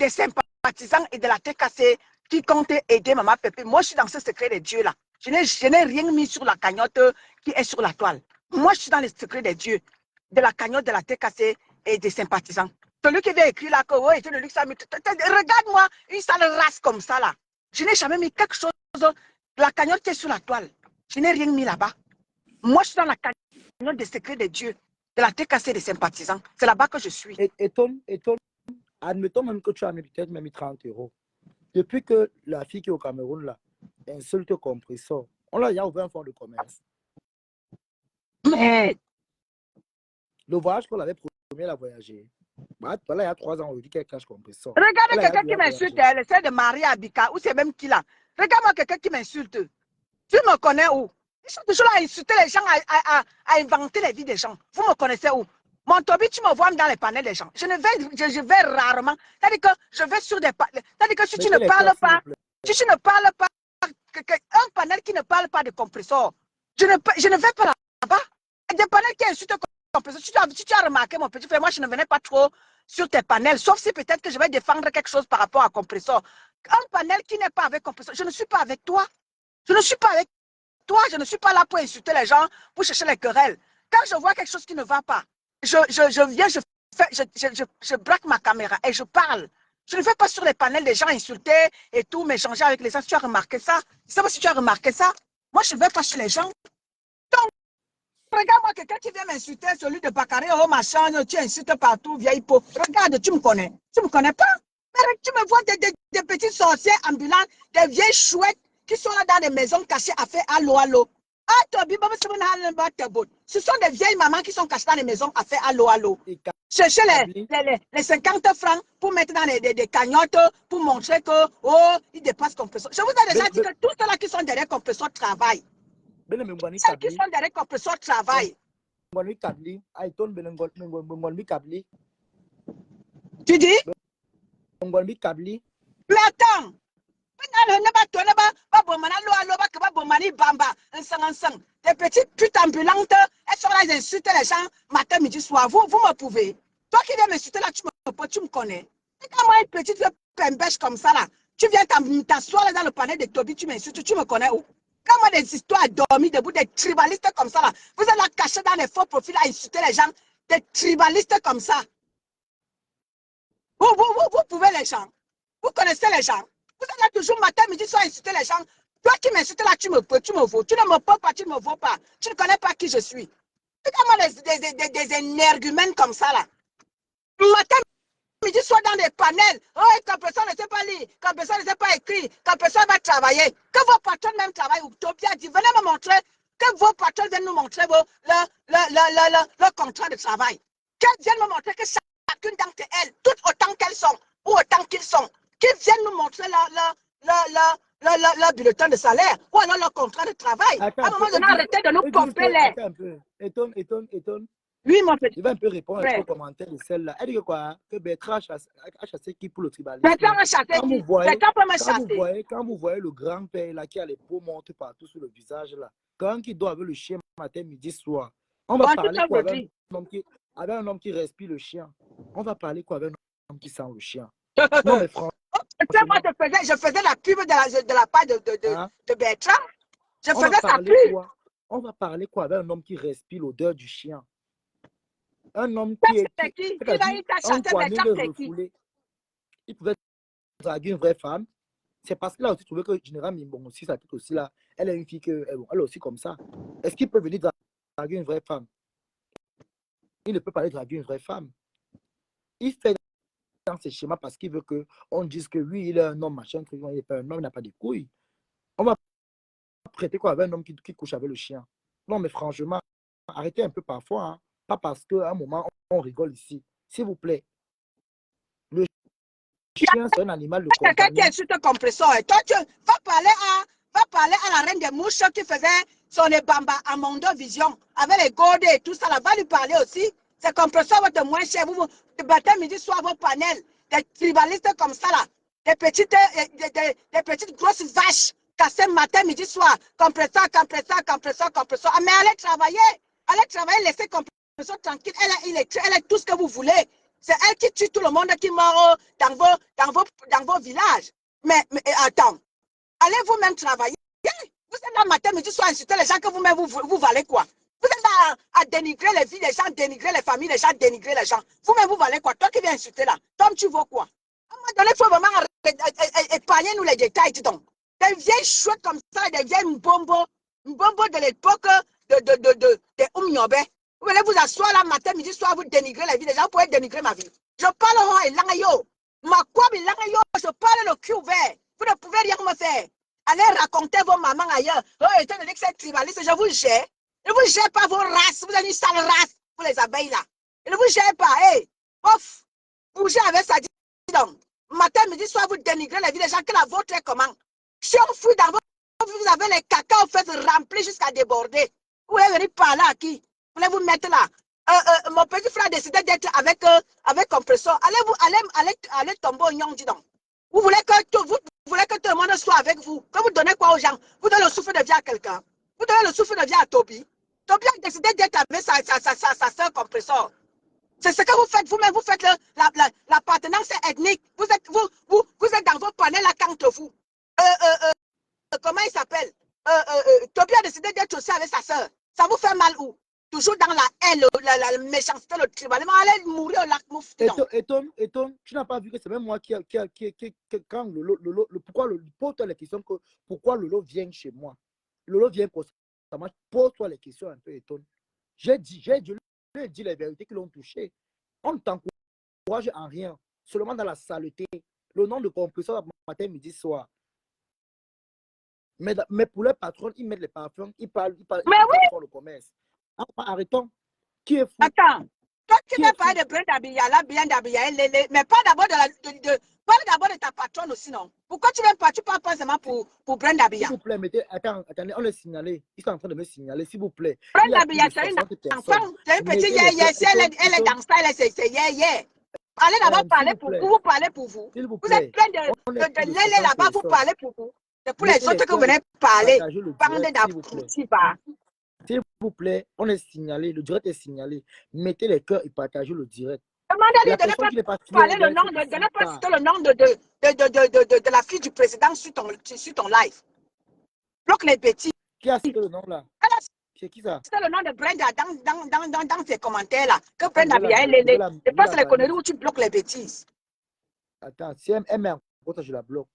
sympathisants et de la TKC qui comptent aider Maman Pépé. Moi, je suis dans ce secret de Dieu là. Je n'ai rien mis sur la cagnotte qui est sur la toile. Moi, je suis dans le secret de Dieu, de la cagnotte de la TKC et des sympathisants. Celui qui vient écrire là, que oh, étant de luxe a mis. Regarde-moi une sale race comme ça là. Je n'ai jamais mis quelque chose. La cagnotte est sur la toile. Je n'ai rien mis là-bas. Moi, je suis dans la cagnotte des secrets de Dieu, de la TKC des sympathisants. C'est là-bas que je suis. Admettons même que tu as mis peut-être même 30 euros. Depuis que la fille qui est au Cameroun, là, insulte compresseur, on l'a ouvert un fonds de commerce. Mais le voyage qu'on avait promis, elle a voyagé. Voilà, il y a 3 ans, on dit qu'elle cache compresseur. Regardez quelqu'un qui m'insulte, elle essaie de marier Abika, ou c'est même qui là. Regarde-moi quelqu'un qui m'insulte. Tu me connais où? Ils sont toujours là à insulter les gens, à inventer les vies des gens. Vous me connaissez où? Mon Toby, tu me vois dans les panels des gens. Je vais rarement. C'est-à-dire que je vais sur des panels. C'est-à-dire que si tu ne parles pas, un panel qui ne parle pas de compresseur, je ne vais pas là-bas. Des panels qui insultent le compresseur. Si tu as remarqué, mon petit frère, moi, je ne venais pas trop sur tes panels, sauf si peut-être que je vais défendre quelque chose par rapport à compresseur. Un panel qui n'est pas avec compresseur, je ne suis pas avec toi. Je ne suis pas avec toi, je ne suis pas là pour insulter les gens, pour chercher les querelles. Quand je vois quelque chose qui ne va pas, je viens, je braque ma caméra et je parle. Je ne vais pas sur les panels des gens insulter et tout, m'échanger avec les gens. Si tu as remarqué ça, je ne sais pas si tu as remarqué ça. Moi, je ne vais pas chez les gens. Donc, regarde-moi quelqu'un qui vient m'insulter, celui de Bakary, oh machin, tu insultes partout, vieille peau. Regarde, tu me connais. Tu ne me connais pas. Mais tu me vois des petits sorciers ambulants, des vieilles chouettes qui sont là dans des maisons cachées à faire allô, allô. Ce sont des vieilles mamans qui sont cachées dans les maisons à faire allô, allô. Cherchez les 50 francs pour mettre dans des cagnottes pour montrer que, oh, ils dépassent compresseur. Je vous ai déjà dit que tous ceux-là qui sont derrière compresseur travaillent. Ceux qui sont derrière compresseur travaillent. Tu dis? Mais attends. Des petites putes ambulantes, elles sont là, elles insultent les gens matin, midi, soir. Vous me pouvez. Toi qui viens m'insulter là, tu me connais. Et quand moi, une petite pembèche comme ça là, tu viens t'asseoir dans le panel de Toby, tu m'insultes, tu me connais où? Quand moi, des histoires dormies debout, des tribalistes comme ça là, vous êtes là cachés dans les faux profils à insulter les gens, des tribalistes comme ça. Vous pouvez les gens. Vous connaissez les gens. Vous êtes là toujours matin, midi, soir, insulter les gens. Toi qui m'insultes là, tu me vaux. Tu ne me peux pas, tu ne me vaux pas. Tu ne connais pas qui je suis. C'est comme des énergumènes comme ça là. Matin, midi, soir dans des panels. Oh, quand personne ne sait pas lire, quand personne ne sait pas écrire, quand personne va travailler. Que vos patrons même travaillent. Utopia dit, venez me montrer, que vos patrons viennent nous montrer leur contrat de travail. Qu'elles viennent me montrer que chacune d'entre elles, toutes autant qu'elles sont, ou autant qu'ils sont, qu'ils viennent nous montrer leur bulletin de salaire ou alors leur contrat de travail. À un moment donné, arrêtez de nous pomper l'air. Attends un peu. Étonne. Oui, mon petit. Je vais un peu répondre à vos commentaires de celle-là. Elle dit que quoi? Que Bertrand a chassé qui pour le tribalisme? Bertrand a chassé qui? Bertrand peut me chasser. Quand vous voyez le grand-père là qui a les peaux montent partout sur le visage là, quand il dort avec le chien matin, midi, soir, on va parler quoi avec un homme qui respire le chien? On va parler quoi avec un homme qui sent le chien? Non, mais franchement. Moi, je faisais la pub de la part de Bertrand. Je faisais sa pub. On va parler quoi avec un homme qui respire l'odeur du chien? Un homme qui refoulé. Il pouvait draguer une vraie femme. C'est parce qu'il a aussi trouvé que Général Mimbon aussi, ça peut aussi là. Elle est une fille elle est aussi comme ça. Est-ce qu'il peut venir draguer une vraie femme? Il ne peut pas aller draguer une vraie femme. Il fait dans ses schémas parce qu'il veut qu'on dise que oui, il est un homme, machin, il n'est pas un homme, il n'a pas de couilles. On va prêter quoi avec un homme qui couche avec le chien? Non, mais franchement, arrêtez un peu parfois. Hein. Pas parce qu'à un moment, on rigole ici. S'il vous plaît. Le chien, c'est un animal de compagnie. Quelqu'un qui insulte un compresseur. Toi, tu vas parler à la reine des mouches qui faisait son ébamba à Mondo Vision avec les godes et tout ça. Là, va lui parler aussi. C'est compresseur votre moins cher. Vous matin, midi, soir, vos panels. Des tribalistes comme ça, là. Des petites grosses vaches cassées matin, midi, soir. Compresseur. Ah, mais allez travailler, laissez compresseur tranquille. Elle est tout ce que vous voulez. C'est elle qui tue tout le monde qui meurt dans vos villages. Mais attends, allez vous-même travailler. Vous êtes là matin, midi, soir, insulter les gens que vous-même, vous valez quoi? Vous êtes là à dénigrer les vies des gens, dénigrer les familles des gens, dénigrer les gens. Vous-même, vous valez quoi? Toi qui viens insulter là, Tom, tu vaux quoi? À un moment donné, il faut vraiment épargner nous les détails, dis donc. Des vieilles chouettes comme ça, des vieilles mbombo de l'époque des Oumniobé. Vous venez vous asseoir là matin, midi, soir, vous dénigrer la vie des gens. Vous pouvez dénigrer ma vie. Je parle et langayo. Ma quoi, langayo, je parle le cul ouvert. Vous ne pouvez rien me faire. Allez raconter vos mamans ailleurs. Oh, étant donné que c'est tribaliste, je vous gère. Ne vous gère pas vos races. Vous avez une sale race pour les abeilles là. Ne vous gère pas. Hey, off. Bougez avec ça. Dis donc. Matin, midi, soir, vous dénigrez la vie des gens. Que la vôtre est comment? Si on fuit dans vos... Vous avez les caca, vous faites remplir jusqu'à déborder. Vous voulez venir parler à qui? Vous voulez vous mettre là? Mon petit frère a décidé d'être avec compresseur. Allez tomber au nyong, dis donc. Vous voulez que tout le monde soit avec vous. Que vous donnez quoi aux gens? Vous donnez le souffle de vie à quelqu'un. Vous donnez le souffle de vie à Toby. Toby a décidé d'être avec sa soeur compresseur. C'est ce que vous faites vous-même. Vous faites l'appartenance ethnique. Vous êtes dans vos panels là contre vous. Comment il s'appelle? Toby a décidé d'être aussi avec sa soeur. Ça vous fait mal où? Toujours dans la haine, la méchanceté, le tribalisme. Allez mourir au lac Mouf. Étonne, tu n'as pas vu que c'est même moi qui quand pourquoi pose-toi les questions que pourquoi Lolo vient chez moi. Lolo vient constamment, pose-toi les questions un peu, Étonne. J'ai dit les vérités qui l'ont touché. On ne t'encourage en rien, seulement dans la saleté. Le nom de compresseur matin, midi, soir. Mais pour les patrons, ils mettent les parfums, ils parlent oui. le commerce. Arrêtons. Qui est fou? Attends, toi qui veux parler de Brenda Biyala, bien d'Abiyala, mais pas d'abord parle d'abord de ta patronne aussi, non? Pourquoi tu parles pas seulement pour Brenda Biyala? S'il vous plaît, attendez, on les signalé. Ils sont en train de me signaler, s'il vous plaît. Brenda Biyala, c'est une enfant, c'est une petite yé, si elle est dans ça, c'est yé. Allez d'abord parler pour vous, vous parlez pour vous. Vous êtes plein de lélé là-bas, vous parlez pour vous. C'est pour les autres que vous venez parler. Parlez d'abrutis, va. S'il vous plaît, on est signalé, le direct est signalé. Mettez les cœurs et partagez le direct. Demandez-lui de ne pas parler le nom, de ne pas citer le nom de la fille du président sur ton live. Bloque les bêtises. Qui a cité le nom là? C'est qui ça? C'est le nom de Brenda dans tes commentaires là. Que Brenda Biyala, je pense les conneries où tu bloques les bêtises. Attends, si elle met en compte, je la bloque.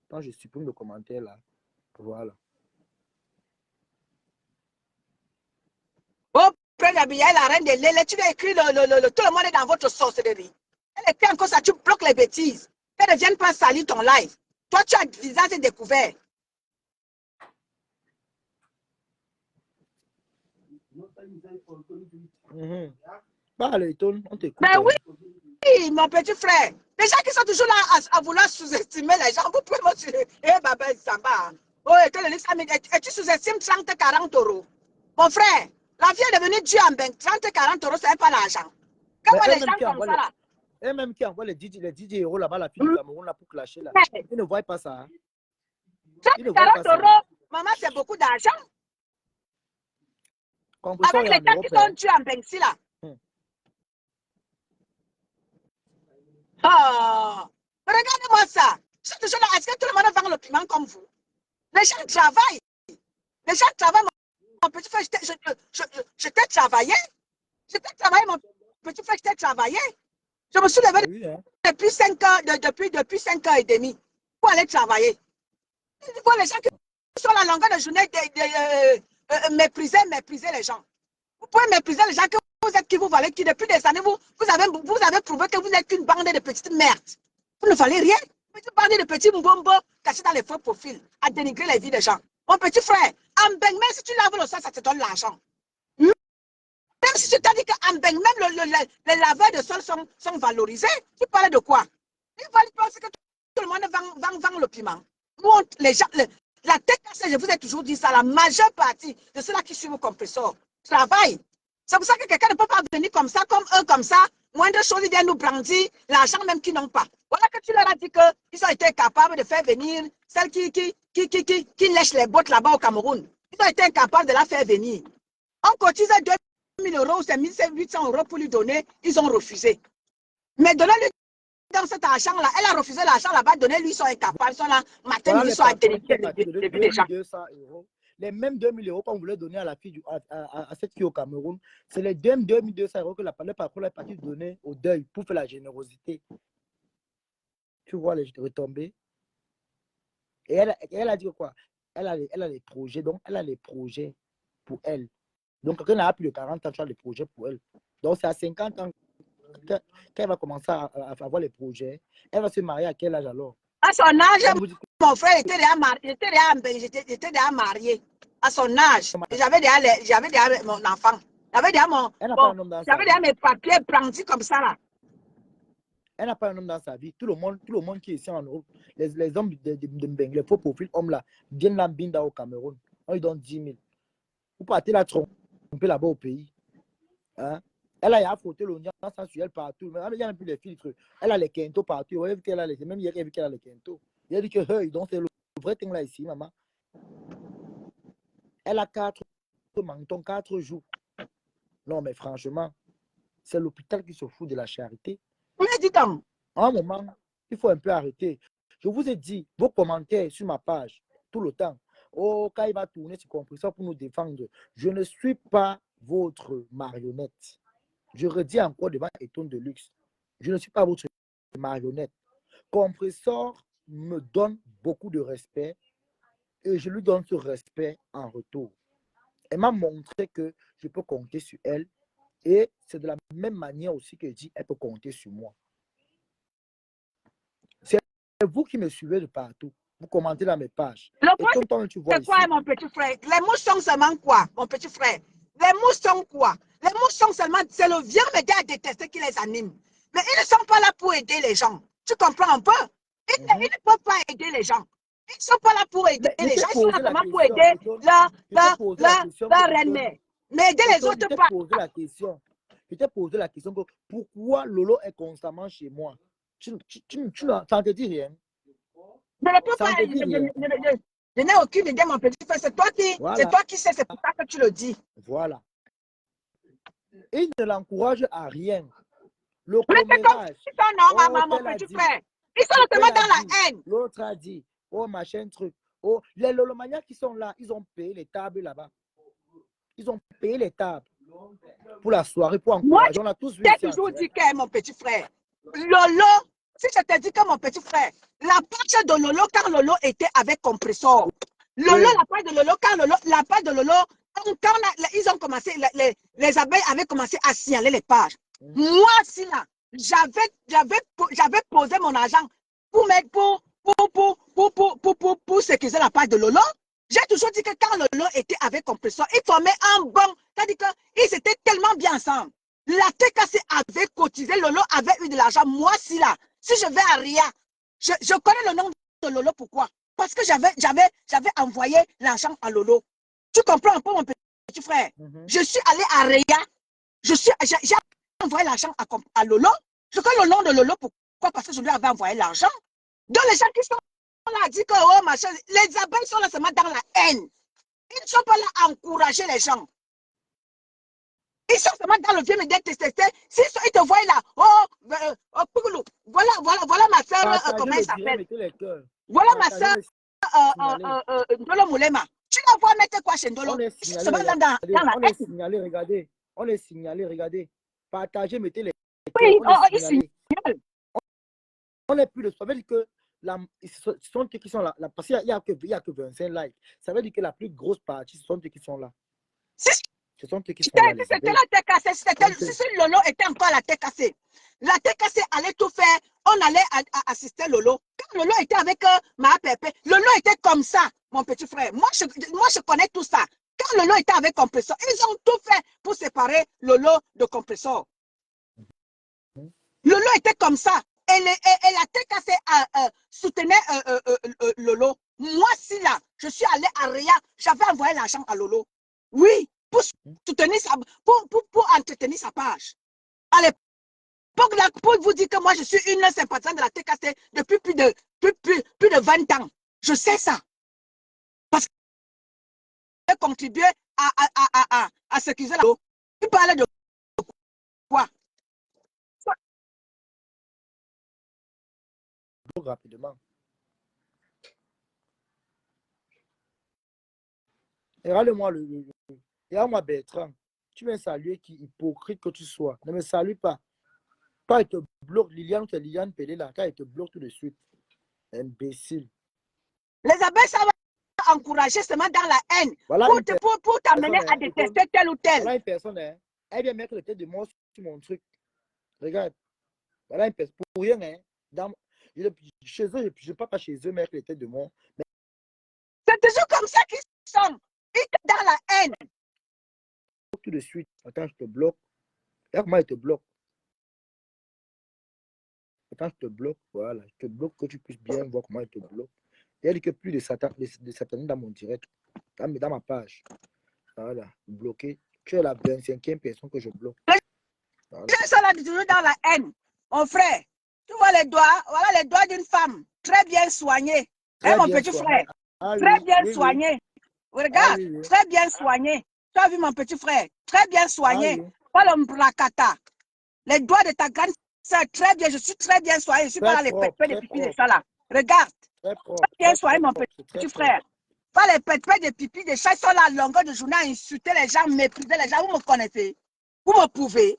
Quand je supprime le commentaire là. Voilà. Oh, Brenda Biyala, la reine des lélés, tu vas écrire tout le monde est dans votre sorcellerie. Elle était encore ça, tu bloques les bêtises. Qu'elle ne vienne pas salir ton live. Toi, tu as le visage découvert. Parle, Étonne, on t'écoute. Mais oui, mon petit frère. Les gens qui sont toujours là à vouloir sous-estimer les gens, vous pouvez me dire, eh, Baba Samba. Oh, et tu sous-estimes 30-40 euros. Mon frère, la vie est devenue dure en bain. 30-40 euros, ce n'est pas l'argent. Comment les gens comme ça là? Et même qui envoie les DJ euros là-bas, la fille du Cameroun là pour clasher là. Ils ne voient pas ça. 30-40 euros, maman, c'est beaucoup d'argent. Avec les gens qui sont durs en bain ici là. Oh, regardez-moi ça. Je suis toujours là. Est-ce que tout le monde vend le piment comme vous? Les gens travaillent. Les gens travaillent, mon petit frère. Je t'ai travaillé. Je t'ai travaillé, mon petit frère. Je t'ai travaillé. Je me suis levé depuis 5 heures, depuis 5 heures et demie pour aller travailler. Tu vois les gens qui sont à la longueur de journée mépriser les gens. Vous pouvez mépriser les gens que vous êtes qui vous valez, qui depuis des années, vous avez prouvé que vous n'êtes qu'une bande de petites merdes. Vous ne valez rien. Une bande de petits mbombo cachés dans les faux profils, à dénigrer les vies des gens. Mon petit frère, en Beng, même si tu laves le sang, ça te donne l'argent. Même si tu t'as dit qu'en Beng, même les laveurs de sol sont valorisés, tu parlais de quoi? Ils veulent penser que tout le monde vend le piment. Les gens, la tête cassée, je vous ai toujours dit ça, la majeure partie de ceux-là qui suivent vos compresseurs travaillent. C'est pour ça que quelqu'un ne peut pas venir comme ça, comme eux, comme ça. Moindre chose, ils viennent nous brandir l'argent même qu'ils n'ont pas. Voilà que tu leur as dit qu'ils ont été capables de faire venir celles qui lèchent les bottes là-bas au Cameroun. Ils ont été incapables de la faire venir. On cotise 2 000 euros ou 1 800 euros pour lui donner, ils ont refusé. Mais donnez-lui dans cet argent-là, elle a refusé l'argent là-bas, donnez-lui, ils sont incapables, ils sont là, matin, ils sont à dénigrer les gens. Les mêmes 2 000 euros qu'on voulait donner à la fille, à cette fille au Cameroun, c'est les 2 200 euros que le patron est parti donner au deuil pour faire la générosité. Tu vois les retombées. Et elle a dit quoi? Elle a les projets, donc elle a les projets pour elle. Donc, quand elle a plus de 40 ans, tu as des projets pour elle. Donc, c'est à 50 ans qu'elle va commencer à avoir les projets. Elle va se marier à quel âge alors? À son âge, On vous dit mon frère était déjà marié. J'étais déjà marié. À son âge, j'avais déjà mon enfant. Elle n'a pas un homme dans sa J'avais vie. déjà mes papiers brandis comme ça là. Elle n'a pas un homme dans sa vie. Tout le monde qui est ici en Europe, les hommes les faux profils hommes là, viennent l'ambinda au Cameroun. On lui donne 10 000. Vous partez la tromper là-bas au pays. Hein? Elle a photo l'oignon sur elle partout. Il y a même plus les filtres. Elle a les quintos partout. Vous qu'elle a les, même hier, elle a vu qu'elle a les quintos. Il a dit que hey, donc c'est le vrai thing là ici, maman. Elle a 4 mentons, 4 jours. Non, mais franchement, c'est l'hôpital qui se fout de la charité. On a dit comme. À un moment, il faut un peu arrêter. Je vous ai dit, vos commentaires sur ma page, tout le temps. Oh, quand il va tourner ce compresseur pour nous défendre, je ne suis pas votre marionnette. Je redis encore devant Eton de Luxe, je ne suis pas votre marionnette. Compresseur me donne beaucoup de respect et je lui donne ce respect en retour. Elle m'a montré que je peux compter sur elle et c'est de la même manière aussi que je dis, elle peut compter sur moi. C'est vous qui me suivez de partout. Vous commentez dans mes pages. Le Et tonton, tu vois c'est quoi, ici. mon petit frère? Les mouches sont seulement quoi, mon petit frère? Les mouches sont quoi? Les mouches sont seulement, c'est le vieux média à détester qui les anime. Mais ils ne sont pas là pour aider les gens. Tu comprends un peu? Ils ne peuvent pas aider les gens. Ils ne sont pas là pour aider les gens. Ils sont là seulement pour aider leur reine-mère. Mais aider les autres pas. Je t'ai posé la question que pourquoi Lolo est constamment chez moi? Ça ne te dit rien. Je ne peux pas. Je n'ai aucune idée, mon petit frère. C'est toi qui sais, c'est pour ça que tu le dis. Voilà. Il ne l'encourage à rien. Le commérage. Mon petit frère. Ils sont seulement dans la haine. L'autre a dit, oh machin truc. Oh, les Lolomanias qui sont là, ils ont payé les tables là-bas. Ils ont payé les tables pour la soirée, pour encourager. Moi, je t'ai toujours dit que mon petit frère, Lolo, si je te dis que mon petit frère, la page de Lolo, quand Lolo était avec Compressor, Lolo, oui. La page de Lolo, la page de Lolo, quand ils ont commencé, les abeilles avaient commencé à signaler les pages. Moi, si là, j'avais posé mon argent pour mettre pour sécuriser la page de Lolo. J'ai toujours dit que quand Lolo était avec Compressor, ils formaient un bon. C'est-à-dire qu'ils étaient tellement bien ensemble. La TKC avait cotisé, Lolo avait eu de l'argent. Moi, si là, si je vais à Ria, je connais le nom de Lolo. Pourquoi? Parce que j'avais envoyé l'argent à Lolo. Tu comprends un peu, mon petit frère? Je suis allé à Ria. J'ai envoyé l'argent à Lolo. Je connais le nom de Lolo. Pourquoi? Parce que je lui avais envoyé l'argent. Donc, les gens qui sont là disent que oh, machin, les abeilles sont là seulement dans la haine. Ils ne sont pas là à encourager les gens. Ils sont seulement dans le vieux média testé. Ils te voient là. Voilà ma soeur, comment elle s'appelle? Voilà ma soeur, Ndolo Moulema. Tu la vois mettre quoi chez Ndolo? Ils sont seulement dans la haine. On est signalé, regardez. Partagez, mettez les. Oui, ils signalent. On n'est plus de. Ça veut dire que ce sont ceux qui sont là. Parce qu'il n'y a que 25 likes. Ça veut dire que la plus grosse partie, ce sont ceux qui sont là. Ce sont ceux qui sont là. C'était la TKC. Si Lolo était encore à la TKC, la TKC allait tout faire. On allait assister Lolo. Quand Lolo était avec ma Pépé, Lolo était comme ça, mon petit frère. Moi, je connais tout ça. Quand Lolo était avec Compressor, ils ont tout fait pour séparer Lolo de Compressor. Lolo était comme ça. Et la TKC soutenait Lolo. Moi, si là, je suis allé à Ria, j'avais envoyé l'argent à Lolo. Oui, pour soutenir pour entretenir sa page. À l'époque, là, pour vous dire que moi, je suis une sympathisante de la TKC depuis plus de 20 ans. Je sais ça. Parce que j'ai contribué à sécuriser la. Tu parlais de quoi? Rapidement. Regarde-moi regarde-moi Bertrand. Tu viens saluer qui hypocrite que tu sois. Ne me salue pas. Quand il te bloque, Liliane, c'est Liliane Pelé là. Quand il te bloque tout de suite. Imbécile. Les abeilles savent t'encourager seulement dans la haine, Voilà pour t'amener à détester tel ou tel. Voilà une personne, hein, elle vient mettre le tête de mort sur mon truc. Regarde. Voilà une personne. Pour rien, hein. Chez eux, je ne pars pas chez eux mettre les têtes de mort. C'est toujours comme ça qu'ils sont. Ils sont dans la haine. Tout de suite. Attends, je te bloque. Regarde comment il te bloque. Attends, je te bloque. Voilà. Je te bloque que tu puisses bien voir comment il te bloque. Il y a que plus de satanisme dans mon direct. Dans ma page. Voilà. Bloqué. Tu es la 25e personne que je bloque. Voilà. Ils sont là toujours dans la haine. Mon frère, tu vois les doigts. Voilà les doigts d'une femme. Très bien soignés. Hein, mon petit frère. Très bien soigné. Regarde, très bien soigné. Tu as vu mon petit frère? Très bien soigné. Pas le bracata. Les doigts de ta grande soeur, très bien. Je suis très bien soigné. Je ne suis pas là les pètes de pipi de ça là. Regarde. Très bien soigné, mon petit frère. Pas les pètes de pipi de chat. Ils sont là à longueur de journée à insulter les gens, mépriser les gens. Vous me connaissez? Vous me pouvez?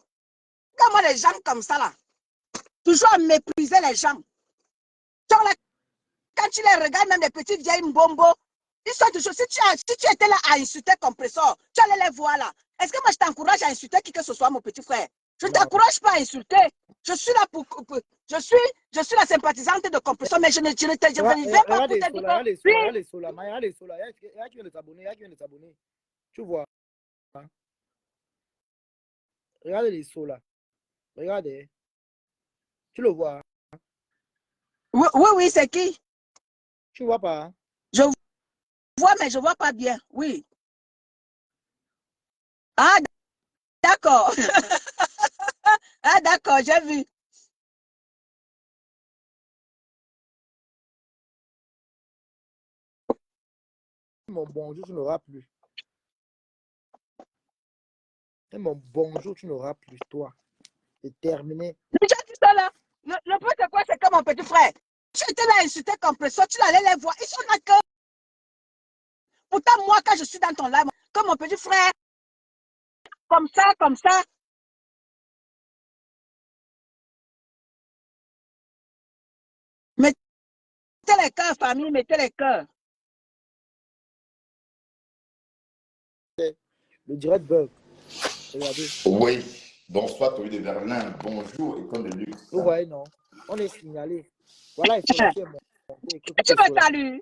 Comment les gens comme ça là? Toujours à mépriser les gens. Là, quand tu les regardes, même les petites vieilles mbombo, ils sont toujours. Si tu étais là à insulter Compressor, tu allais les voir là. Est-ce que moi je t'encourage à insulter qui que ce soit, mon petit frère? Je ne t'encourage pas à insulter. Je suis là pour. Je suis la sympathisante de Compressor, mais je ne viens pas pour te dire. Regarde les solas. Regarde les solas. Il y a qui vient de s'abonner. Tu vois. Regarde les solas. Regardez. Tu le vois. Oui, c'est qui? Tu ne vois pas. Je vois, mais je ne vois pas bien. Oui. Ah, d'accord. Ah, d'accord, j'ai vu. Mon bonjour, tu n'auras plus. Et mon bonjour, tu n'auras plus, toi. C'est terminé. Déjà dit ça là. Le point c'est quoi? C'est comme mon petit frère. Tu étais là à insulter Compressor, tu allais les voir. Ils sont là que. Pourtant, moi, quand je suis dans ton live, comme mon petit frère, comme ça, comme ça. Mettez les cœurs, famille, mettez les cœurs. Le direct bug. Regardez. Oui. Bonsoir, Toby de Berlin. Bonjour, École de Luxe. Vous voyez, non? On est signalé. Voilà, il faut la qui est montée. Tu me salues.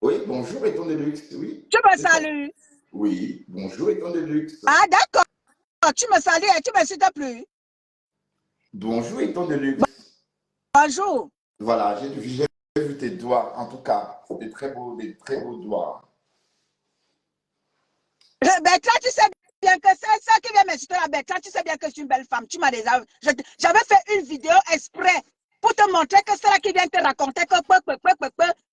Oui, bonjour, Éton de Luxe. Oui. Tu me salues. Oui, bonjour, Éton de Luxe. Ah, d'accord. Tu me salues et tu me cites plus. Bonjour, Éton de Luxe. Bonjour. Voilà, j'ai vu tes doigts, en tout cas. Des très beaux doigts. Bertrand, tu sais bien que c'est ça qui vient m'insulter là, Bertrand, tu sais bien que je suis une belle femme. Tu m'as déjà. J'avais fait une vidéo exprès pour te montrer que c'est là qui vient te raconter que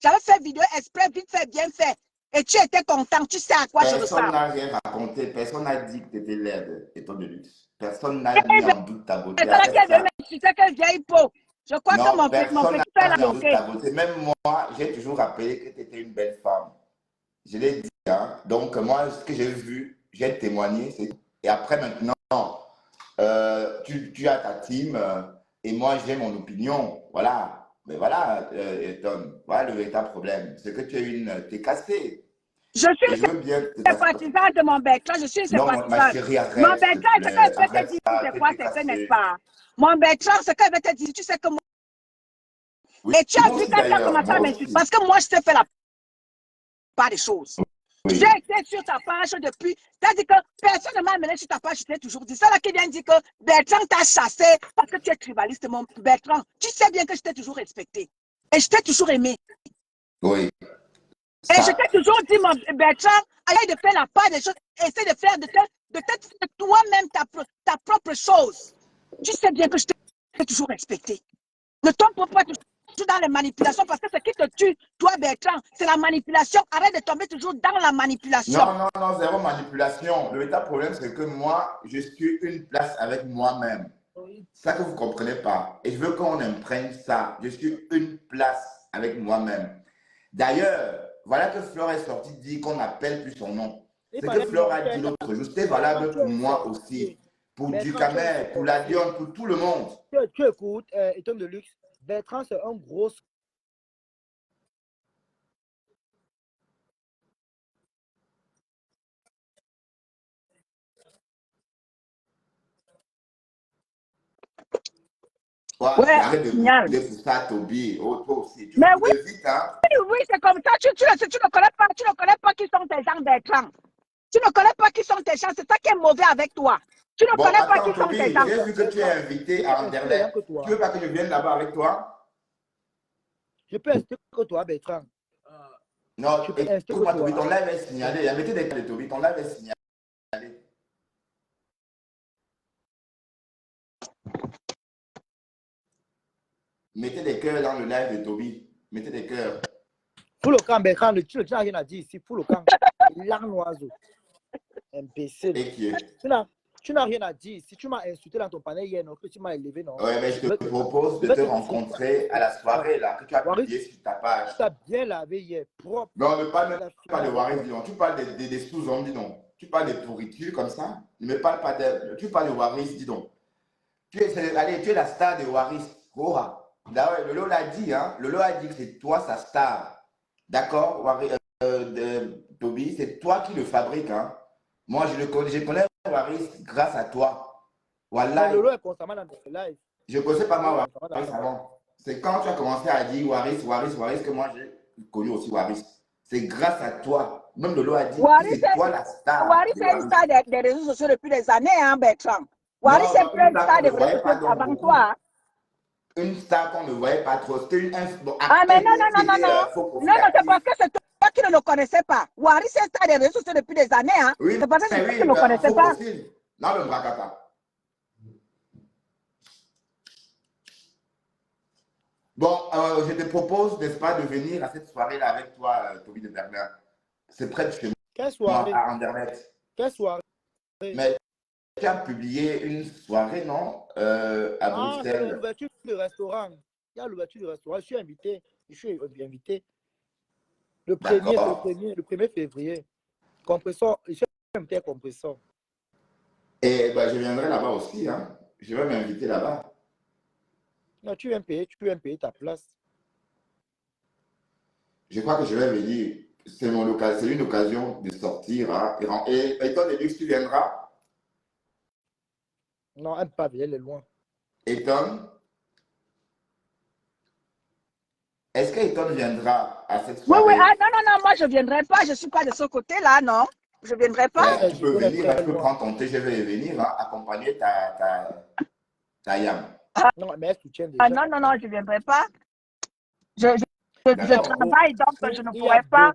j'avais fait une vidéo exprès, vite fait, bien fait. Et tu étais content, tu sais à quoi je ressemble. Personne n'a rien raconté, personne n'a dit que tu étais laide, Éton de Luxe. Personne n'a mis en doute ta beauté. C'est ça qui vient m'insulter que vieille peau. Je crois que mon petit frère l'a bloqué. Même moi, j'ai toujours rappelé que tu étais une belle femme. Je l'ai dit, hein. Donc moi, ce que j'ai vu, j'ai témoigné. Et après, maintenant, tu as ta team et moi, j'ai mon opinion. Voilà. Mais voilà, voilà le véritable problème. C'est que tu es cassé. Je suis sympathisante de mon Bertrand. Je suis sympathisante. Non, ma chérie, arrête. Mon Bertrand, ce qu'elle veut te dire, c'est quoi? C'est que, n'est-ce pas? Mon Bertrand, ce qu'elle veut te dire, tu sais que moi. Oui, et tu as vu quand tu as commencé à m'insulter. Parce que moi, je t'ai fait la part des choses. Oui. J'ai été sur ta page depuis. C'est-à-dire que personne ne m'a amené sur ta page, je t'ai toujours dit. C'est là qui vient dire que Bertrand t'a chassé parce que tu es tribaliste, mon Bertrand. Tu sais bien que je t'ai toujours respecté. Et je t'ai toujours aimé. Oui. Et je t'ai toujours dit, mon Bertrand, allez de faire la part des choses, essaie de faire de toi-même ta propre chose. Tu sais bien que je t'ai toujours respecté. Ne tombe pas toujours dans les manipulations parce que ce qui te tue, toi Bertrand, c'est la manipulation. Arrête de tomber toujours dans la manipulation. Non, zéro manipulation. Le véritable problème, c'est que moi, je suis une place avec moi-même. C'est ça que vous ne comprenez pas. Et je veux qu'on imprègne ça. Je suis une place avec moi-même. D'ailleurs, voilà que Flore est sortie dire qu'on n'appelle plus son nom. C'est que Flore a dit l'autre jour. C'était valable pour moi aussi. Pour Ducamer, pour la Lyon, pour tout le monde. Tu écoutes, Éton de Luxe. Bertrand, c'est un gros Toi, Ouais, arrête de signal. bouder pour ça, Toby. Oh, toi aussi. Tu Mais boudes oui, vite, hein? oui, c'est comme ça. Tu ne connais pas qui sont tes gens d'écran. Tu ne connais pas qui sont tes gens. C'est ça qui est mauvais avec toi. Tu ne Bon, connais pas attends, qui sont tes Toby, gens. j'ai vu que tu es invité à Est-ce que les gens Anderlecht. que Tu toi? veux pas que je vienne là-bas avec toi? Je peux rester que toi, Bertrand. Non, Je peux rester que écoute-moi, Toby, toi. ton live est signalé. Mettez des clés, Toby, ton live est signalé. Mettez des cœurs dans le live de Toby. Mettez des cœurs. Pour le camp, Bertrand, tu n'as rien à dire ici. Pour le camp, l'anoiseau. Imbécile. Et qui est? Tu n'as rien à dire ici. Tu m'as insulté dans ton panel hier, non? Que tu m'as élevé, non? Ouais, mais je te propose de te rencontrer à la soirée là, que tu as publié sur ta page. Tu as bien lavé hier, propre. Non, ne parle même pas de Waris, dis donc. Tu parles des sous-hommes, dis donc. Tu parles de pourriture comme ça. Ne me parle pas de. Tu parles de Waris, dis donc. Allez, tu es la star de Waris. Cora. Lolo l'a dit, hein. Lolo a dit que c'est toi sa star. D'accord, Toby, c'est toi qui le fabrique, hein. Moi, je connais Waris grâce à toi. Voilà. Lolo est constamment dans le live. Je ne connaissais pas moi Waris avant. C'est quand tu as commencé à dire Waris que moi j'ai connu aussi Waris. C'est grâce à toi. Même Lolo a dit que c'est toi la star. Waris est une star des réseaux sociaux depuis des années, hein, Bertrand. Waris est une star des réseaux sociaux avant toi. Une star qu'on ne voyait pas trop. C'était une Ah, mais non, c'est parce que c'est toi qui ne le connaissais pas. Waris est une star des réseaux sociaux depuis des années, hein. Oui, c'est parce que c'est toi qui ne le connaissais pas. Non, le braque pas. Bon, je te propose, n'est-ce pas, de venir à cette soirée-là avec toi, Toby de Berlin. C'est près de chez moi. Quelle soirée? À Anderlecht. Quelle soirée? Mais tu as publié une soirée, non, à Bruxelles. C'est l'ouverture du restaurant. Il y a l'ouverture du restaurant. Je suis invité. Le 1er février. Compressor. Je suis invité à Compressor. Et ben, je viendrai là-bas aussi. Hein. Je vais m'inviter là-bas. Non, tu viens payer ta place. Je crois que je vais venir. C'est une occasion de sortir. Hein. Et Eton et Lux, tu viendras? Non, elle ne peut pas venir, elle est loin. Eton? Est-ce que Eton viendra à cette soirée? Oui. Ah, non, moi je ne viendrai pas. Je ne suis pas de ce côté-là, non. Je ne viendrai pas. Tu peux venir, tu peux prendre ton TGV et venir, hein, accompagner ta Yam. Non, mais elle soutient déjà. Ah, non, je ne viendrai pas. Je travaille, donc je ne pourrai pas.